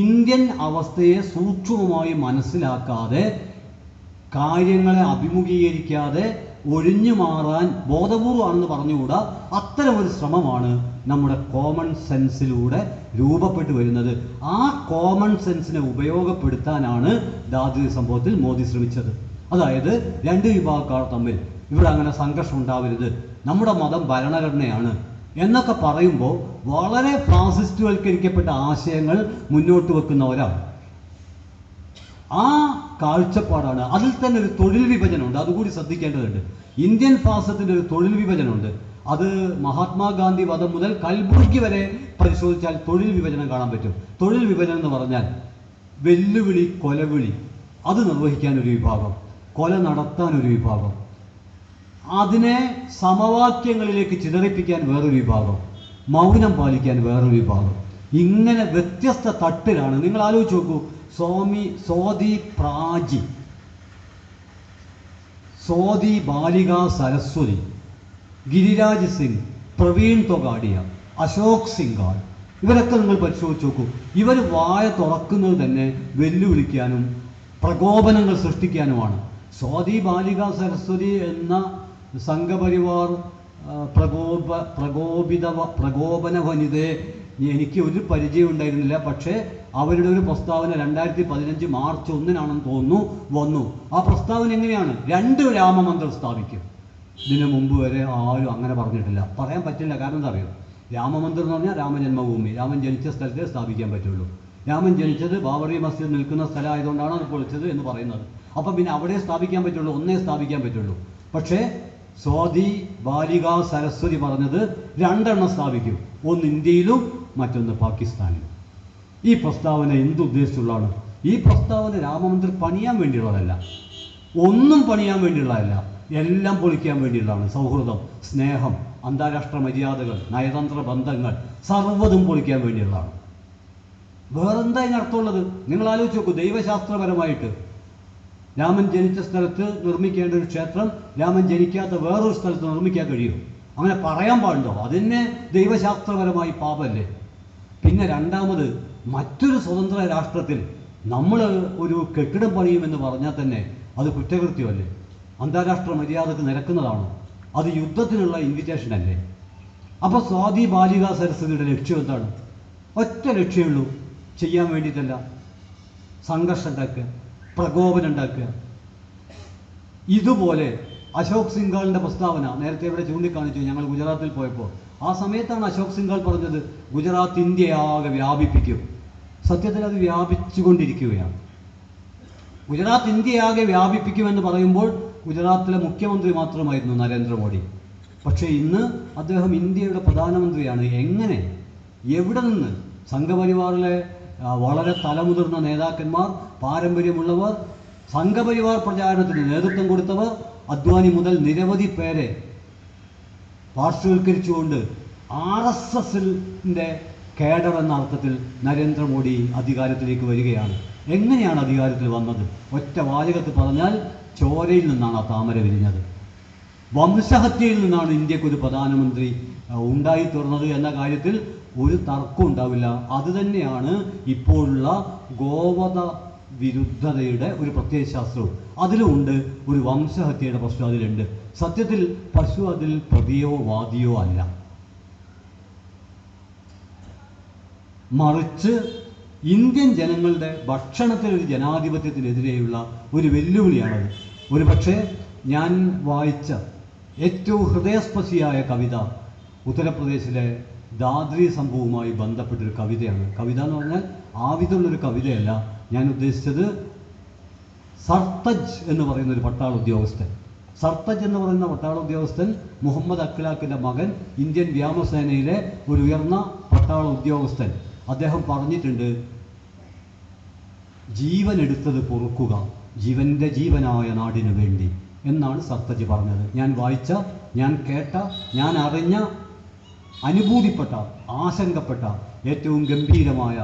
ഇന്ത്യൻ അവസ്ഥയെ സൂക്ഷ്മമായി മനസ്സിലാക്കാതെ, കാര്യങ്ങളെ അഭിമുഖീകരിക്കാതെ ഒഴിഞ്ഞു മാറാൻ ബോധപൂർവമാണെന്ന് പറഞ്ഞുകൂടാ, അത്തരമൊരു ശ്രമമാണ് നമ്മുടെ കോമൺ സെൻസിലൂടെ രൂപപ്പെട്ടു വരുന്നത്. ആ കോമൺ സെൻസിനെ ഉപയോഗപ്പെടുത്താനാണ് ദാദ്രി സംഭവത്തിൽ മോദി ശ്രമിച്ചത്. അതായത് രണ്ട് വിഭാഗക്കാർ തമ്മിൽ ഇവിടെ അങ്ങനെ സംഘർഷം ഉണ്ടാവരുത്, നമ്മുടെ മതം ഭരണഘടനയാണ് എന്നൊക്കെ പറയുമ്പോൾ വളരെ ഫാസിസ്റ്റ്വൽക്കരിക്കപ്പെട്ട ആശയങ്ങൾ മുന്നോട്ട് വെക്കുന്ന ഒരാൾ. ആ കാഴ്ചപ്പാടാണ്. അതിൽ തന്നെ ഒരു തൊഴിൽ വിഭജനമുണ്ട്, അതുകൂടി ശ്രദ്ധിക്കേണ്ടതുണ്ട്. ഇന്ത്യൻ ഫാസിസത്തിൻ്റെ ഒരു തൊഴിൽ വിഭജനമുണ്ട്. അത് മഹാത്മാഗാന്ധി വധം മുതൽ കൽബുർഗി വരെ പരിശോധിച്ചാൽ തൊഴിൽ വിഭജനം കാണാൻ പറ്റും. തൊഴിൽ വിഭജനം എന്ന് പറഞ്ഞാൽ വെല്ലുവിളി, കൊലവിളി അത് നിർവഹിക്കാൻ ഒരു വിഭാഗം, കൊല നടത്താൻ ഒരു വിഭാഗം, അതിനെ സമവാക്യങ്ങളിലേക്ക് ചിതറിപ്പിക്കാൻ വേറൊരു വിഭാഗം, മൗനം പാലിക്കാൻ വേറൊരു വിഭാഗം. ഇങ്ങനെ വ്യത്യസ്ത തട്ടിലാണ്. നിങ്ങൾ ആലോചിച്ച് നോക്കൂ, സ്വാതി പ്രാചി, സ്വാതി ബാലികാ സരസ്വതി, ഗിരിരാജ് സിംഗ്, പ്രവീൺ തൊഗാഡിയ, അശോക് സിംഗാൾ, ഇവരൊക്കെ നിങ്ങൾ പരിശോധിച്ച് നോക്കൂ. ഇവർ വായ തുറക്കുന്നത് തന്നെ വെല്ലുവിളിക്കാനും പ്രകോപനങ്ങൾ സൃഷ്ടിക്കാനുമാണ്. സ്വാതി ബാലികാ സരസ്വതി എന്ന സംഘപരിവാർ പ്രകോപന വനിതയെ എനിക്ക് ഒരു പരിചയം ഉണ്ടായിരുന്നില്ല. പക്ഷേ അവരുടെ ഒരു പ്രസ്താവന 2015 മാർച്ച് 1 തോന്നുന്നു വന്നു. ആ പ്രസ്താവന എങ്ങനെയാണ്? 2 രാമമന്ദിരം സ്ഥാപിക്കും. ഇതിനു മുമ്പ് വരെ ആരും അങ്ങനെ പറഞ്ഞിട്ടില്ല, പറയാൻ പറ്റില്ല. കാരണം എന്താ അറിയോ? രാമമന്ദിരം എന്ന് പറഞ്ഞാൽ രാമജന്മഭൂമി, രാമൻ ജനിച്ച സ്ഥലത്തെ സ്ഥാപിക്കാൻ പറ്റുള്ളൂ. രാമൻ ജനിച്ചത് ബാബറി മസ്ജിദ് നിൽക്കുന്ന സ്ഥലമായതുകൊണ്ടാണ് അത് പൊളിച്ചത് എന്ന് പറയുന്നത്. അപ്പം പിന്നെ അവിടെ സ്ഥാപിക്കാൻ പറ്റുള്ളൂ, ഒന്നേ സ്ഥാപിക്കാൻ പറ്റുള്ളൂ. പക്ഷേ സ്വാതി ബാലികാ സരസ്വതി പറഞ്ഞത് 2 സ്ഥാപിക്കും, ഒന്ന് ഇന്ത്യയിലും മറ്റൊന്ന് പാകിസ്ഥാനിലും. ഈ പ്രസ്താവന എന്തുദ്ദേശിച്ചുള്ളതാണ്? ഈ പ്രസ്താവന രാമമന്ദിർ പണിയാൻ വേണ്ടിയുള്ളതല്ല, ഒന്നും പണിയാൻ വേണ്ടിയുള്ളതല്ല, എല്ലാം പൊളിക്കാൻ വേണ്ടിയുള്ളതാണ്. സൗഹൃദം, സ്നേഹം, അന്താരാഷ്ട്ര മര്യാദകൾ, നയതന്ത്ര ബന്ധങ്ങൾ, സർവ്വതും പൊളിക്കാൻ വേണ്ടിയുള്ളതാണ്. വേറെന്താ ഇതിനർത്ഥമുള്ളത്? നിങ്ങൾ ആലോചിച്ച് നോക്കൂ. ദൈവശാസ്ത്രപരമായിട്ട് രാമൻ ജനിച്ച സ്ഥലത്ത് നിർമ്മിക്കേണ്ട ഒരു ക്ഷേത്രം രാമൻ ജനിക്കാത്ത വേറൊരു സ്ഥലത്ത് നിർമ്മിക്കാൻ കഴിയും? അങ്ങനെ പറയാൻ പാടുണ്ടോ? അതിനെ ദൈവശാസ്ത്രപരമായി പാപല്ലേ? പിന്നെ രണ്ടാമത്, മറ്റൊരു സ്വതന്ത്ര രാഷ്ട്രത്തിൽ നമ്മൾ ഒരു കെട്ടിടം പണിയുമെന്ന് പറഞ്ഞാൽ തന്നെ അത് കുറ്റകൃത്യമല്ലേ? അന്താരാഷ്ട്ര മര്യാദക്ക് നിരക്കുന്നതാണോ? അത് യുദ്ധത്തിനുള്ള ഇൻവിറ്റേഷൻ അല്ലേ? അപ്പോൾ സ്വാതി ബാലികാ സരസ്വതിയുടെ ലക്ഷ്യം എന്താണ്? ഒറ്റ ലക്ഷ്യമുള്ളൂ, ചെയ്യാൻ വേണ്ടിയിട്ടല്ല, സംഘർഷം ഉണ്ടാക്കുക, പ്രകോപനം ഉണ്ടാക്കുക. ഇതുപോലെ അശോക് സിംഗാളിൻ്റെ പ്രസ്താവന നേരത്തെ ഇവിടെ ചൂണ്ടിക്കാണിച്ചു. ഞങ്ങൾ ഗുജറാത്തിൽ പോയപ്പോൾ ആ സമയത്താണ് അശോക് സിംഗാൾ പറഞ്ഞത് ഗുജറാത്ത് ഇന്ത്യയാകെ വ്യാപിപ്പിക്കും. സത്യത്തിൽ അത് വ്യാപിച്ചുകൊണ്ടിരിക്കുകയാണ്. ഗുജറാത്ത് ഇന്ത്യയാകെ വ്യാപിപ്പിക്കുമെന്ന് പറയുമ്പോൾ ഗുജറാത്തിലെ മുഖ്യമന്ത്രി മാത്രമായിരുന്നു നരേന്ദ്രമോദി. പക്ഷേ ഇന്ന് അദ്ദേഹം ഇന്ത്യയുടെ പ്രധാനമന്ത്രിയാണ്. എങ്ങനെ, എവിടെ നിന്ന്? സംഘപരിവാറിലെ വളരെ തലമുതിർന്ന നേതാക്കന്മാർ, പാരമ്പര്യമുള്ളവർ, സംഘപരിവാർ പ്രചാരണത്തിന് നേതൃത്വം കൊടുത്തവർ, അദ്വാനി മുതൽ നിരവധി പേരെ പാർശ്വവൽക്കരിച്ചുകൊണ്ട് RSSന്റെ കേഡർ എന്ന അർത്ഥത്തിൽ നരേന്ദ്രമോദി അധികാരത്തിലേക്ക് വരികയാണ്. എങ്ങനെയാണ് അധികാരത്തിൽ വന്നത്? ഒറ്റ വാചകത്തിൽ പറഞ്ഞാൽ ചോരയിൽ നിന്നാണ് ആ താമര വിരിഞ്ഞത്. വംശഹത്യയിൽ നിന്നാണ് ഇന്ത്യക്കൊരു പ്രധാനമന്ത്രി ഉണ്ടായിത്തീർന്നത് എന്ന കാര്യത്തിൽ ഒരു തർക്കം ഉണ്ടാവില്ല. അതുതന്നെയാണ് ഇപ്പോഴുള്ള ഗോവധ വിരുദ്ധതയുടെ ഒരു പ്രത്യയശാസ്ത്രവും. അതിലുമുണ്ട് ഒരു വംശഹത്യയുടെ പ്രശ്നം, അതിലുണ്ട്. സത്യത്തിൽ പശു അതിൽ പ്രതിയോ വാദിയോ അല്ല, മറിച്ച് ഇന്ത്യൻ ജനങ്ങളുടെ ഭക്ഷണത്തിനൊരു ജനാധിപത്യത്തിനെതിരെയുള്ള ഒരു വെല്ലുവിളിയാണത്. ഒരു പക്ഷേ ഞാൻ വായിച്ച ഏറ്റവും ഹൃദയസ്പർശിയായ കവിത ഉത്തർപ്രദേശിലെ ദാദ്രി സംഭവവുമായി ബന്ധപ്പെട്ടൊരു കവിതയാണ്. കവിത എന്ന് പറഞ്ഞാൽ ആവിധമുള്ളൊരു കവിതയല്ല ഞാൻ ഉദ്ദേശിച്ചത്. സർത്തജ് എന്ന് പറയുന്ന ഒരു പട്ടാള ഉദ്യോഗസ്ഥൻ, സർത്തജ് എന്ന് പറയുന്ന പട്ടാള ഉദ്യോഗസ്ഥൻ മുഹമ്മദ് അഖ്ലാഖിൻ്റെ മകൻ, ഇന്ത്യൻ വ്യോമസേനയിലെ ഒരു ഉയർന്ന പട്ടാള ഉദ്യോഗസ്ഥൻ. അദ്ദേഹം പറഞ്ഞിട്ടുണ്ട്, ജീവൻ എടുത്തത് പൊറുക്കുക, ജീവൻ്റെ ജീവനായ നാടിനു വേണ്ടി എന്നാണ് സർത്തജ് പറഞ്ഞത്. ഞാൻ വായിച്ച, ഞാൻ കേട്ട, ഞാൻ അറിഞ്ഞ, അനുഭൂതിപ്പെട്ട, ആശങ്കപ്പെട്ട ഏറ്റവും ഗംഭീരമായ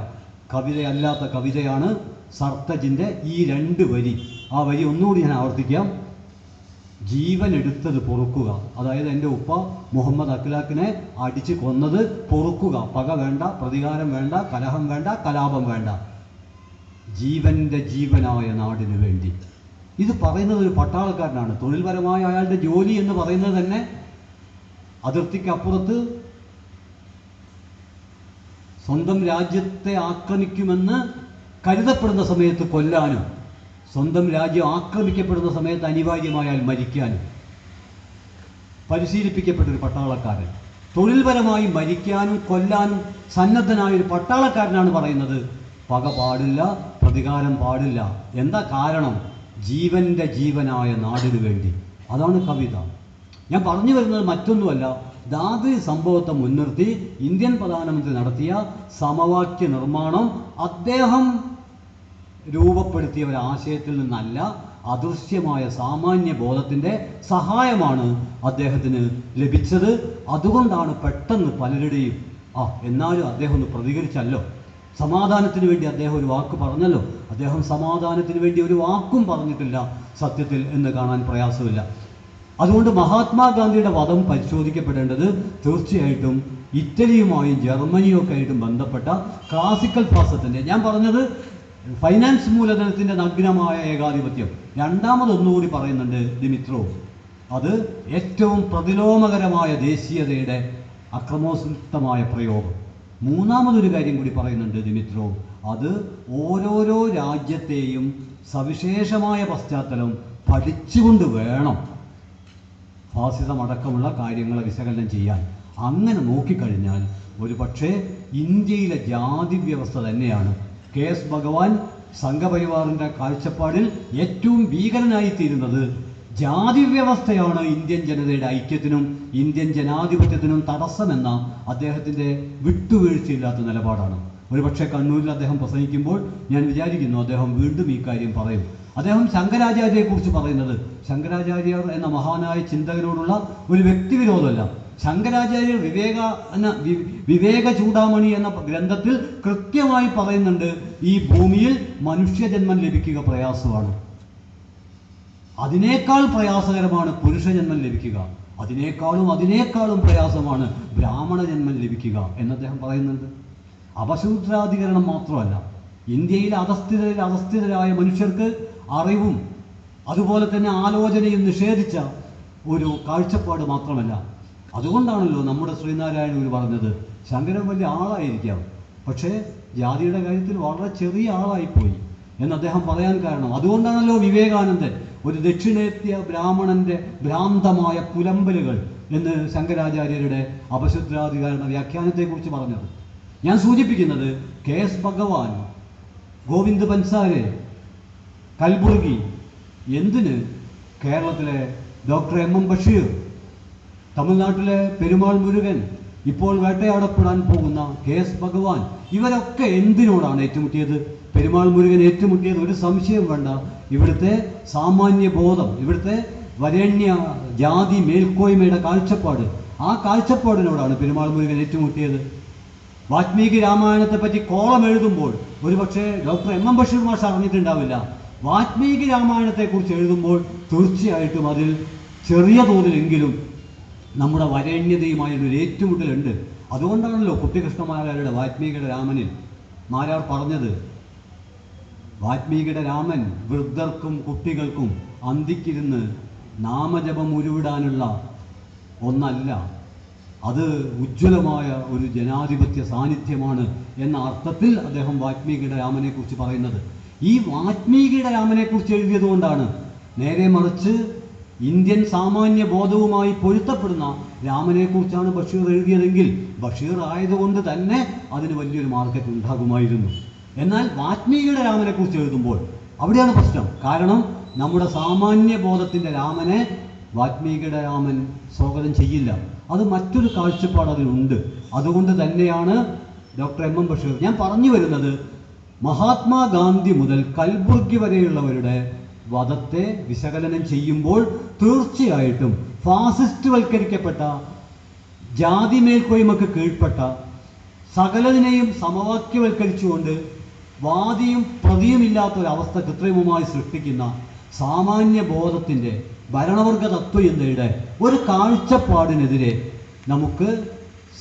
കവിതയല്ലാത്ത കവിതയാണ് സർത്തജിൻ്റെ ഈ 2 വരി. ആ വരി ഒന്നുകൂടി ഞാൻ ആവർത്തിക്കാം. ജീവൻ എടുത്തത് പൊറുക്കുക, അതായത് എൻ്റെ ഉപ്പ മുഹമ്മദ് അഖ്ലാഖിനെ അടിച്ച് കൊന്നത് പൊറുക്കുക. പക വേണ്ട, പ്രതികാരം വേണ്ട, കലഹം വേണ്ട, കലാപം വേണ്ട, ജീവൻ്റെ ജീവനായ നാടിനു വേണ്ടി. ഇത് പറയുന്നത് ഒരു പട്ടാളക്കാരനാണ്. തൊഴിൽപരമായ അയാളുടെ ജോലി എന്ന് പറയുന്നത് തന്നെ അതിർത്തിക്കപ്പുറത്ത് സ്വന്തം രാജ്യത്തെ ആക്രമിക്കുമെന്ന് കരുതപ്പെടുന്ന സമയത്ത് കൊല്ലാനും, സ്വന്തം രാജ്യം ആക്രമിക്കപ്പെടുന്ന സമയത്ത് അനിവാര്യമായാൽ മരിക്കാനും പരിശീലിപ്പിക്കപ്പെട്ടൊരു പട്ടാളക്കാരൻ. തൊഴിൽപരമായി മരിക്കാനും കൊല്ലാനും സന്നദ്ധനായ ഒരു പട്ടാളക്കാരനാണ് പറയുന്നത്, പക പാടില്ല, പ്രതികാരം പാടില്ല. എന്താ കാരണം? ജീവൻ്റെ ജീവനായ നാടിനു വേണ്ടി. അതാണ് കവിത. ഞാൻ പറഞ്ഞു വരുന്നത് മറ്റൊന്നുമല്ല, ദാദി സംഭവത്തെ മുൻനിർത്തി ഇന്ത്യൻ പ്രധാനമന്ത്രി നടത്തിയ സമവാക്യ നിർമ്മാണം അദ്ദേഹം രൂപപ്പെടുത്തിയ ഒരാശയത്തിൽ നിന്നല്ല, അദൃശ്യമായ സാമാന്യ ബോധത്തിൻ്റെ സഹായമാണ് അദ്ദേഹത്തിന് ലഭിച്ചത്. അതുകൊണ്ടാണ് പെട്ടെന്ന് പലരുടെയും എന്നാലും അദ്ദേഹം ഒന്ന് പ്രതികരിച്ചല്ലോ, സമാധാനത്തിന് വേണ്ടി അദ്ദേഹം ഒരു വാക്ക് പറഞ്ഞല്ലോ. അദ്ദേഹം സമാധാനത്തിന് വേണ്ടി ഒരു വാക്കും പറഞ്ഞിട്ടില്ല സത്യത്തിൽ എന്ന് കാണാൻ പ്രയാസമില്ല. അതുകൊണ്ട് മഹാത്മാഗാന്ധിയുടെ വധം പരിശോധിക്കപ്പെടേണ്ടത് തീർച്ചയായിട്ടും ഇറ്റലിയുമായും ജർമ്മനിയും ഒക്കെ ആയിട്ടും ബന്ധപ്പെട്ട ക്ലാസിക്കൽ ഫാസത്തിൻ്റെ, ഞാൻ പറഞ്ഞത് ഫൈനാൻസ് മൂലധനത്തിൻ്റെ നഗ്നമായ ഏകാധിപത്യം. രണ്ടാമതൊന്നുകൂടി പറയുന്നുണ്ട് ദിമിത്രോ, അത് ഏറ്റവും പ്രതിലോമകരമായ ദേശീയതയുടെ അക്രമോത്സുകമായ പ്രയോഗം. മൂന്നാമതൊരു കാര്യം കൂടി പറയുന്നുണ്ട് ദിമിത്രോ, അത് ഓരോരോ രാജ്യത്തെയും സവിശേഷമായ പശ്ചാത്തലം പഠിച്ചുകൊണ്ട് വേണം ഫാസിസം അടക്കമുള്ള കാര്യങ്ങളെ വിശകലനം ചെയ്യാൻ. അങ്ങനെ നോക്കിക്കഴിഞ്ഞാൽ ഒരു പക്ഷേ ഇന്ത്യയിലെ ജാതി വ്യവസ്ഥ തന്നെയാണ് KS ഭഗവാൻ സംഘപരിവാറിൻ്റെ കാഴ്ചപ്പാടിൽ ഏറ്റവും ഭീകരനായിത്തീരുന്നത്. ജാതി വ്യവസ്ഥയാണ് ഇന്ത്യൻ ജനതയുടെ ഐക്യത്തിനും ഇന്ത്യൻ ജനാധിപത്യത്തിനും തടസ്സമെന്ന അദ്ദേഹത്തിൻ്റെ വിട്ടുവീഴ്ചയില്ലാത്ത നിലപാടാണ്. ഒരുപക്ഷെ കണ്ണൂരിൽ അദ്ദേഹം പ്രസംഗിക്കുമ്പോൾ ഞാൻ വിചാരിക്കുന്നു അദ്ദേഹം വീണ്ടും ഈ കാര്യം പറയും. അദ്ദേഹം ശങ്കരാചാര്യയെക്കുറിച്ച് പറയുന്നത്, ശങ്കരാചാര്യർ എന്ന മഹാനായ ചിന്തകനോടുള്ള ഒരു വ്യക്തിവിരോധമല്ല. ശങ്കരാചാര്യർ വിവേക ചൂടാമണി എന്ന ഗ്രന്ഥത്തിൽ കൃത്യമായി പറയുന്നുണ്ട്, ഈ ഭൂമിയിൽ മനുഷ്യജന്മം ലഭിക്കുക പ്രയാസമാണ്, അതിനേക്കാൾ പ്രയാസകരമാണ് പുരുഷജന്മം ലഭിക്കുക, അതിനേക്കാളും പ്രയാസമാണ് ബ്രാഹ്മണ ജന്മം ലഭിക്കുക എന്ന് അദ്ദേഹം പറയുന്നുണ്ട്. അപശൂദ്രാധികരണം മാത്രമല്ല, ഇന്ത്യയിലെ അധസ്ഥിതരായ മനുഷ്യർക്ക് അറിവും അതുപോലെ തന്നെ ആലോചനയും നിഷേധിച്ച ഒരു കാഴ്ചപ്പാട് മാത്രമല്ല. അതുകൊണ്ടാണല്ലോ നമ്മുടെ ശ്രീനാരായണ ഗുരു പറഞ്ഞത്, ശങ്കരൻ വലിയ ആളായിരിക്കാം, പക്ഷേ ജാതിയുടെ കാര്യത്തിൽ വളരെ ചെറിയ ആളായിപ്പോയി എന്ന് അദ്ദേഹം പറയാൻ കാരണം. അതുകൊണ്ടാണല്ലോ വിവേകാനന്ദൻ ഒരു ദക്ഷിണേത്യ ബ്രാഹ്മണന്റെ ഭ്രാന്തമായ പുലമ്പലുകൾ എന്ന് ശങ്കരാചാര്യരുടെ അപശുദ്രാധികരണ വ്യാഖ്യാനത്തെക്കുറിച്ച് പറഞ്ഞത്. ഞാൻ സൂചിപ്പിക്കുന്നത് KS ഭഗവാൻ, ഗോവിന്ദ് പൻസാരെ, കൽബുർഗി, എന്തിന് കേരളത്തിലെ ഡോക്ടർ MM ബഷീർ, തമിഴ്നാട്ടിലെ പെരുമാൾ മുരുകൻ, ഇപ്പോൾ വേട്ടയാടപ്പെടാൻ പോകുന്ന KS ഭഗവാൻ, ഇവരൊക്കെ എന്തിനോടാണ് ഏറ്റുമുട്ടിയത്? പെരുമാൾ മുരുകൻ ഏറ്റുമുട്ടിയത് ഒരു സംശയം വേണ്ട, ഇവിടുത്തെ സാമാന്യ ബോധം, ഇവിടുത്തെ വരേണ്യ ജാതി മേൽക്കോയ്മയുടെ കാഴ്ചപ്പാട്, ആ കാഴ്ചപ്പാടിനോടാണ് പെരുമാൾ മുരുകൻ ഏറ്റുമുട്ടിയത്. വാൽമീകി രാമായണത്തെ പറ്റി കോളം എഴുതുമ്പോൾ ഒരുപക്ഷെ ഡോക്ടർ MM ബഷീർ മാഷ് അറിഞ്ഞിട്ടുണ്ടാവില്ല. വാൽമീകി രാമായണത്തെക്കുറിച്ച് എഴുതുമ്പോൾ തീർച്ചയായിട്ടും അതിൽ ചെറിയ തോതിലെങ്കിലും നമ്മുടെ വരേണ്യതയുമായൊരു ഏറ്റുമുട്ടലുണ്ട്. അതുകൊണ്ടാണല്ലോ കുട്ടികൃഷ്ണമാരാരുടെ വാൽമീകിയുടെ രാമനിൽ മാരാർ പറഞ്ഞത്, വാൽമീകിയുടെ രാമൻ വൃദ്ധർക്കും കുട്ടികൾക്കും അന്തിക്കിരുന്ന് നാമജപം ഉരുവിടാനുള്ള ഒന്നല്ല, അത് ഉജ്ജ്വലമായ ഒരു ജനാധിപത്യ സാന്നിധ്യമാണ് എന്ന അർത്ഥത്തിൽ അദ്ദേഹം വാൽമീകിയുടെ രാമനെക്കുറിച്ച് പറയുന്നത്. ഈ വാൽമീകിയുടെ രാമനെക്കുറിച്ച് എഴുതിയതുകൊണ്ടാണ്. നേരെ മറിച്ച് ഇന്ത്യൻ സാമാന്യ ബോധവുമായി പൊരുത്തപ്പെടുന്ന രാമനെക്കുറിച്ചാണ് ബഷീർ എഴുതിയതെങ്കിൽ ബഷീർ ആയതുകൊണ്ട് തന്നെ അതിന് വലിയൊരു മാർക്കറ്റ് ഉണ്ടാകുമായിരുന്നു. എന്നാൽ വാൽമീകിയുടെ രാമനെക്കുറിച്ച് എഴുതുമ്പോൾ അവിടെയാണ് പ്രശ്നം. കാരണം നമ്മുടെ സാമാന്യ ബോധത്തിൻ്റെ രാമനെ വാൽമീകിയുടെ രാമൻ സ്വാഗതം ചെയ്യില്ല. അത് മറ്റൊരു കാഴ്ചപ്പാട് അതിനുണ്ട്. അതുകൊണ്ട് തന്നെയാണ് ഡോക്ടർ MM ബഷീർ, ഞാൻ പറഞ്ഞു വരുന്നത്, മഹാത്മാഗാന്ധി മുതൽ കൽബുർഗി വരെയുള്ളവരുടെ വധത്തെ വിശകലനം ചെയ്യുമ്പോൾ തീർച്ചയായിട്ടും ഫാസിസ്റ്റ് വൽക്കരിക്കപ്പെട്ട, ജാതി മേൽക്കോയ്മക്ക് കീഴ്പ്പെട്ട, സകലതിനെയും സമവാക്യവൽക്കരിച്ചുകൊണ്ട് വാദിയും പ്രതിയുമില്ലാത്തൊരവസ്ഥ കൃത്രിമമായി സൃഷ്ടിക്കുന്ന സാമാന്യ ബോധത്തിൻ്റെ, ഭരണവർഗ തത്വചിന്തയുടെ ഒരു കാഴ്ചപ്പാടിനെതിരെ നമുക്ക്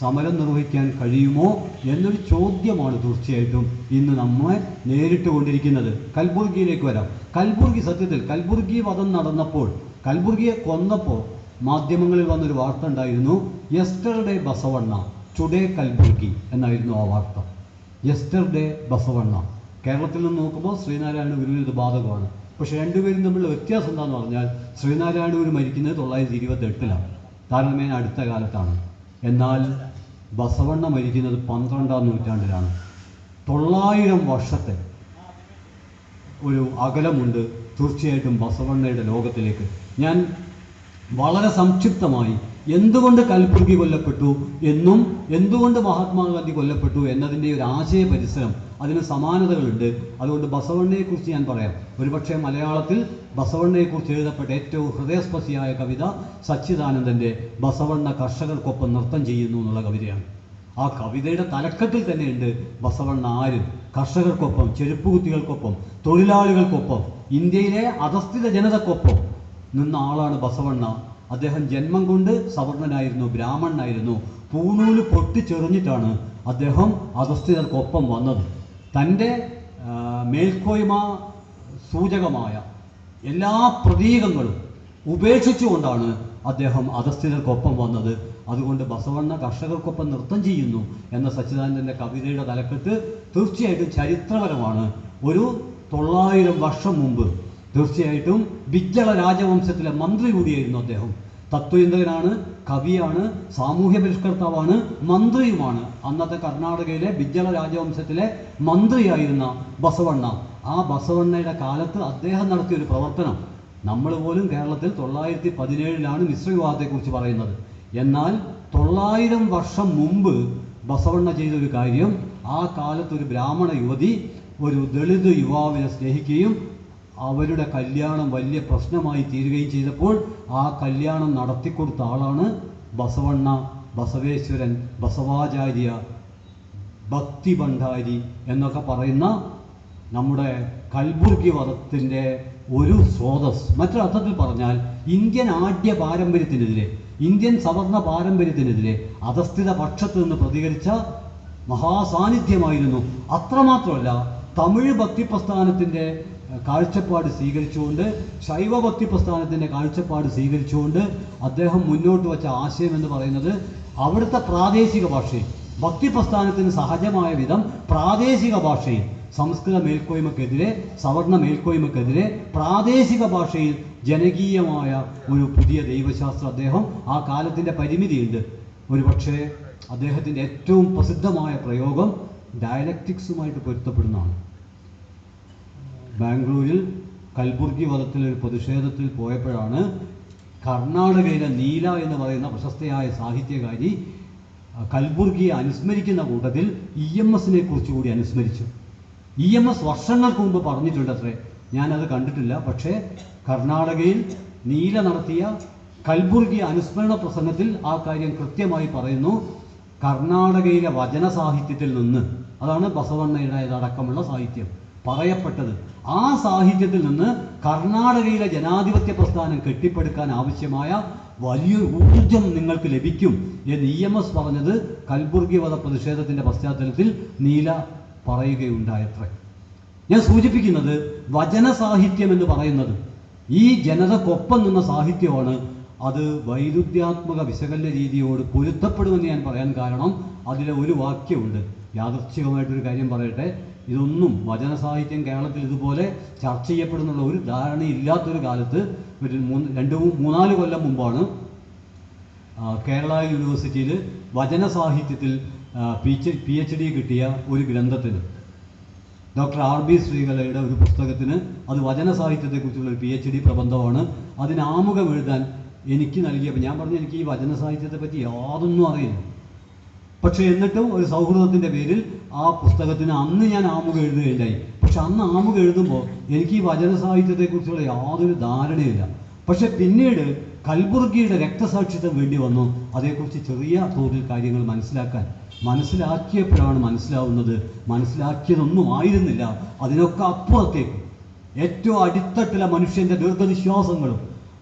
സമരം നിർവഹിക്കാൻ കഴിയുമോ എന്നൊരു ചോദ്യമാണ് തീർച്ചയായിട്ടും ഇന്ന് നമ്മെ നേരിട്ട് കൊണ്ടിരിക്കുന്നത്. കൽബുർഗിയിലേക്ക് വരാം. കൽബുർഗി, സത്യത്തിൽ കൽബുർഗി വധം നടന്നപ്പോൾ, കൽബുർഗിയെ കൊന്നപ്പോൾ മാധ്യമങ്ങളിൽ വന്നൊരു വാർത്ത ഉണ്ടായിരുന്നു, യെസ്റ്റർഡേ ബസവണ്ണ ടുഡേ കൽബുർഗി എന്നായിരുന്നു ആ വാർത്ത. യെസ്റ്റർഡേ ബസവണ്ണ. കേരളത്തിൽ നിന്ന് നോക്കുമ്പോൾ ശ്രീനാരായണ ഗുരുവിന് ഇത് ബാധകമാണ്. പക്ഷേ രണ്ടുപേരും തമ്മിലുള്ള വ്യത്യാസം എന്താണെന്ന് പറഞ്ഞാൽ ശ്രീനാരായണ ഗുരു മരിക്കുന്നത് 1928-ലാണ്, താരതമ്യേന അടുത്ത കാലത്താണ്. എന്നാൽ ബസവണ്ണ മരിക്കുന്നത് 12-ാം നൂറ്റാണ്ടിലാണ്. 900 വർഷത്തെ ഒരു അകലമുണ്ട് തീർച്ചയായിട്ടും ബസവണ്ണയുടെ ലോകത്തിലേക്ക്. ഞാൻ വളരെ സംക്ഷിപ്തമായി എന്തുകൊണ്ട് കൽബുർഗി കൊല്ലപ്പെട്ടു എന്നും എന്തുകൊണ്ട് മഹാത്മാഗാന്ധി കൊല്ലപ്പെട്ടു എന്നതിൻ്റെ ഒരു ആശയ പരിസരം, അതിന് സമാനതകളുണ്ട്. അതുകൊണ്ട് ബസവണ്ണയെക്കുറിച്ച് ഞാൻ പറയാം. ഒരുപക്ഷെ മലയാളത്തിൽ ബസവണ്ണയെക്കുറിച്ച് എഴുതപ്പെട്ട ഏറ്റവും ഹൃദയസ്പർശിയായ കവിത സച്ചിദാനന്ദൻ്റെ ബസവണ്ണ കർഷകർക്കൊപ്പം നൃത്തം ചെയ്യുന്നു എന്നുള്ള കവിതയാണ്. ആ കവിതയുടെ തലക്കെട്ടിൽ തന്നെയുണ്ട് ബസവണ്ണ ആര്, കർഷകർക്കൊപ്പം, ചെരുപ്പുകുത്തികൾക്കൊപ്പം, തൊഴിലാളികൾക്കൊപ്പം, ഇന്ത്യയിലെ അധസ്ഥിത ജനതക്കൊപ്പം നിന്ന ആളാണ് ബസവണ്ണ. അദ്ദേഹം ജന്മം കൊണ്ട് സവർണനായിരുന്നു, ബ്രാഹ്മണനായിരുന്നു. പൂണൂല് പൊട്ടിച്ചെറിഞ്ഞിട്ടാണ് അദ്ദേഹം അധസ്ഥിതർക്കൊപ്പം വന്നത്. തൻ്റെ മേൽക്കോയ്മ സൂചകമായ എല്ലാ പ്രതീകങ്ങളും ഉപേക്ഷിച്ചുകൊണ്ടാണ് അദ്ദേഹം അധസ്ഥിതർക്കൊപ്പം വന്നത്. അതുകൊണ്ട് ബസവണ്ണ കർഷകർക്കൊപ്പം നൃത്തം ചെയ്യുന്നു എന്ന സച്ചിദാനന്ദൻ്റെ കവിതയുടെ തലക്കെട്ട് തീർച്ചയായിട്ടും ചരിത്രപരമാണ്. ഒരു 900 വർഷം മുമ്പ് തീർച്ചയായിട്ടും ബിജ്ജള രാജവംശത്തിലെ മന്ത്രി കൂടിയായിരുന്നു അദ്ദേഹം. തത്വചിന്തകനാണ്, കവിയാണ്, സാമൂഹ്യ പരിഷ്കർത്താവാണ്, മന്ത്രിയുമാണ്. അന്നത്തെ കർണാടകയിലെ ബിജ്ജള രാജവംശത്തിലെ മന്ത്രിയായിരുന്ന ബസവണ്ണ, ആ ബസവണ്ണയുടെ കാലത്ത് അദ്ദേഹം നടത്തിയൊരു പ്രവർത്തനം നമ്മൾ പോലും കേരളത്തിൽ 917 മിശ്രവിവാഹത്തെക്കുറിച്ച് പറയുന്നത്. എന്നാൽ 900 വർഷം മുമ്പ് ബസവണ്ണ ചെയ്തൊരു കാര്യം, ആ കാലത്ത് ഒരു ബ്രാഹ്മണ യുവതി ഒരു ദളിത് യുവാവിനെ സ്നേഹിക്കുകയും അവരുടെ കല്യാണം വലിയ പ്രശ്നമായി തീരുകയും ചെയ്തപ്പോൾ ആ കല്യാണം നടത്തിക്കൊടുത്ത ആളാണ് ബസവണ്ണ, ബസവേശ്വരൻ, ബസവാചാര്യ, ഭക്തി ഭണ്ഡാരി എന്നൊക്കെ പറയുന്ന നമ്മുടെ കൽബുർഗി വധത്തിൻ്റെ ഒരു സ്രോതസ്. മറ്റൊരർത്ഥത്തിൽ പറഞ്ഞാൽ ഇന്ത്യൻ ആഢ്യ പാരമ്പര്യത്തിനെതിരെ, ഇന്ത്യൻ സവർണ പാരമ്പര്യത്തിനെതിരെ അധസ്ഥിത പക്ഷത്ത് നിന്ന് പ്രതികരിച്ച മഹാസാന്നിധ്യമായിരുന്നു. അത്രമാത്രമല്ല, തമിഴ് ഭക്തി പ്രസ്ഥാനത്തിൻ്റെ കാഴ്ചപ്പാട് സ്വീകരിച്ചുകൊണ്ട്, ശൈവ ഭക്തി പ്രസ്ഥാനത്തിൻ്റെ കാഴ്ചപ്പാട് സ്വീകരിച്ചുകൊണ്ട് അദ്ദേഹം മുന്നോട്ട് വച്ച ആശയം എന്ന് പറയുന്നത് അവിടുത്തെ പ്രാദേശിക ഭാഷയിൽ, ഭക്തി പ്രസ്ഥാനത്തിന് സഹജമായ വിധം പ്രാദേശിക ഭാഷയിൽ, സംസ്കൃത മേൽക്കോയ്മക്കെതിരെ, സവർണ മേൽക്കോയ്മക്കെതിരെ പ്രാദേശിക ഭാഷയിൽ ജനകീയമായ ഒരു പുതിയ ദൈവശാസ്ത്രം. അദ്ദേഹം ആ കാലത്തിൻ്റെ പരിമിതിയുണ്ട്. ഒരുപക്ഷെ അദ്ദേഹത്തിൻ്റെ ഏറ്റവും പ്രസിദ്ധമായ പ്രയോഗം ഡയലക്റ്റിക്സുമായിട്ട് പൊരുത്തപ്പെടുന്നതാണ്. ബാംഗ്ലൂരിൽ കൽബുർഗി വധത്തിലൊരു പ്രതിഷേധത്തിൽ പോയപ്പോഴാണ് കർണാടകയിലെ നീല എന്ന് പറയുന്ന പ്രശസ്തയായ സാഹിത്യകാരി കൽബുർഗിയെ അനുസ്മരിക്കുന്ന കൂട്ടത്തിൽ EMSനെ കുറിച്ച് കൂടി അനുസ്മരിച്ചു. EMS വർഷങ്ങൾക്ക് മുമ്പ് പറഞ്ഞിട്ടുണ്ടത്രേ, ഞാനത് കണ്ടിട്ടില്ല. പക്ഷേ കർണാടകയിൽ നീല നടത്തിയ കൽബുർഗി അനുസ്മരണ പ്രസംഗത്തിൽ ആ കാര്യം കൃത്യമായി പറയുന്നു. കർണാടകയിലെ വചന സാഹിത്യത്തിൽ നിന്ന്, അതാണ് ബസവണ്ണയുടേതടക്കമുള്ള സാഹിത്യം പറയപ്പെട്ടത്, ആ സാഹിത്യത്തിൽ നിന്ന് കർണാടകയിലെ ജനാധിപത്യ പ്രസ്ഥാനം കെട്ടിപ്പടുക്കാൻ ആവശ്യമായ വലിയൊരു ഊർജം നിങ്ങൾക്ക് ലഭിക്കും എന്ന് EMS പറഞ്ഞത് കൽബുർഗി വധ പ്രതിഷേധത്തിൻ്റെ പശ്ചാത്തലത്തിൽ നീല പറയുകയുണ്ടായത്രേ. ഞാൻ സൂചിപ്പിക്കുന്നത് വചന സാഹിത്യം എന്ന് പറയുന്നത് ഈ ജനതക്കൊപ്പം നിന്ന സാഹിത്യമാണ്. അത് വൈരുദ്ധ്യാത്മക വിശകലന രീതിയോട് പൊരുത്തപ്പെടുമെന്ന് ഞാൻ പറയാൻ കാരണം അതിലെ ഒരു വാക്യമുണ്ട്. യാദൃച്ഛികമായിട്ടൊരു കാര്യം പറയട്ടെ, ഇതൊന്നും വചന സാഹിത്യം കേരളത്തിൽ ഇതുപോലെ ചർച്ച ചെയ്യപ്പെടുന്നുള്ള ഒരു ധാരണയില്ലാത്തൊരു കാലത്ത്, ഒരു 2-3-4 കൊല്ലം മുമ്പാണ് കേരള യൂണിവേഴ്സിറ്റിയിൽ വചന സാഹിത്യത്തിൽ PhD കിട്ടിയ ഒരു ഗ്രന്ഥത്തിന്, ഡോക്ടർ RB ശ്രീകലയുടെ ഒരു പുസ്തകത്തിന്, അത് വചന സാഹിത്യത്തെക്കുറിച്ചുള്ള ഒരു PhD പ്രബന്ധമാണ്. അതിന് ആമുഖം എഴുതാൻ എനിക്ക് നൽകിയപ്പോൾ ഞാൻ പറഞ്ഞു, എനിക്ക് ഈ വചന സാഹിത്യത്തെ പറ്റി യാതൊന്നും അറിയില്ല. പക്ഷേ എന്നിട്ടും ഒരു സൗഹൃദത്തിൻ്റെ പേരിൽ ആ പുസ്തകത്തിന് അന്ന് ഞാൻ ആമുഖം എഴുതുകയുണ്ടായി. പക്ഷെ അന്ന് ആമുഖം എഴുതുമ്പോൾ എനിക്ക് ഈ വചന സാഹിത്യത്തെക്കുറിച്ചുള്ള യാതൊരു ധാരണയില്ല. പക്ഷെ പിന്നീട് കൽബുർഗിയുടെ രക്തസാക്ഷിത്വം വേണ്ടി വന്നു അതേക്കുറിച്ച് ചെറിയ തോതിൽ കാര്യങ്ങൾ മനസ്സിലാക്കിയപ്പോഴാണ് മനസ്സിലാവുന്നത്, മനസ്സിലാക്കിയതൊന്നും ആയിരുന്നില്ല, അതിനൊക്കെ അപ്പുറത്തേക്ക് ഏറ്റവും അടിത്തട്ടിലെ മനുഷ്യൻ്റെ ദീർഘനിശ്വാസങ്ങളും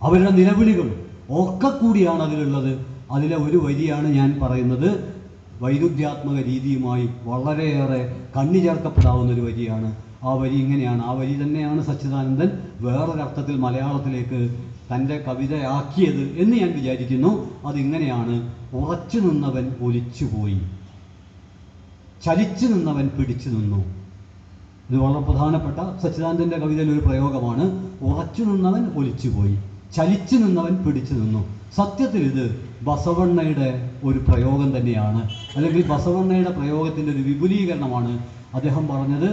അവരുടെ നിലവിളികളും ഒക്കെ കൂടിയാണ് അതിലുള്ളത്. അതിലെ ഒരു വരിയാണ് ഞാൻ പറയുന്നത്, വൈരുദ്ധ്യാത്മക രീതിയുമായി വളരെയേറെ കണ്ണി ചേർക്കപ്പെടാവുന്നൊരു വരിയാണ്. ആ വരി ഇങ്ങനെയാണ്. ആ വരി തന്നെയാണ് സച്ചിദാനന്ദൻ വേറൊരർത്ഥത്തിൽ മലയാളത്തിലേക്ക് തൻ്റെ കവിതയാക്കിയത് എന്ന് ഞാൻ വിചാരിക്കുന്നു. അതിങ്ങനെയാണ്: ഉറച്ചു നിന്നവൻ ഒലിച്ചുപോയി, ചലിച്ചു നിന്നവൻ പിടിച്ചു നിന്നു. ഇത് വളരെ പ്രധാനപ്പെട്ട സച്ചിദാനന്ദൻ്റെ കവിതയിലൊരു പ്രയോഗമാണ്. ഉറച്ചു നിന്നവൻ ഒലിച്ചുപോയി. ചലിച്ചു നിന്നവൻ പിടിച്ചു നിന്നു. സത്യത്തിൽ ഇത് ബസവണ്ണയുടെ ഒരു പ്രയോഗം തന്നെയാണ്, അല്ലെങ്കിൽ ബസവണ്ണയുടെ പ്രയോഗത്തിൻ്റെ ഒരു വിപുലീകരണമാണ്. അദ്ദേഹം പറഞ്ഞത്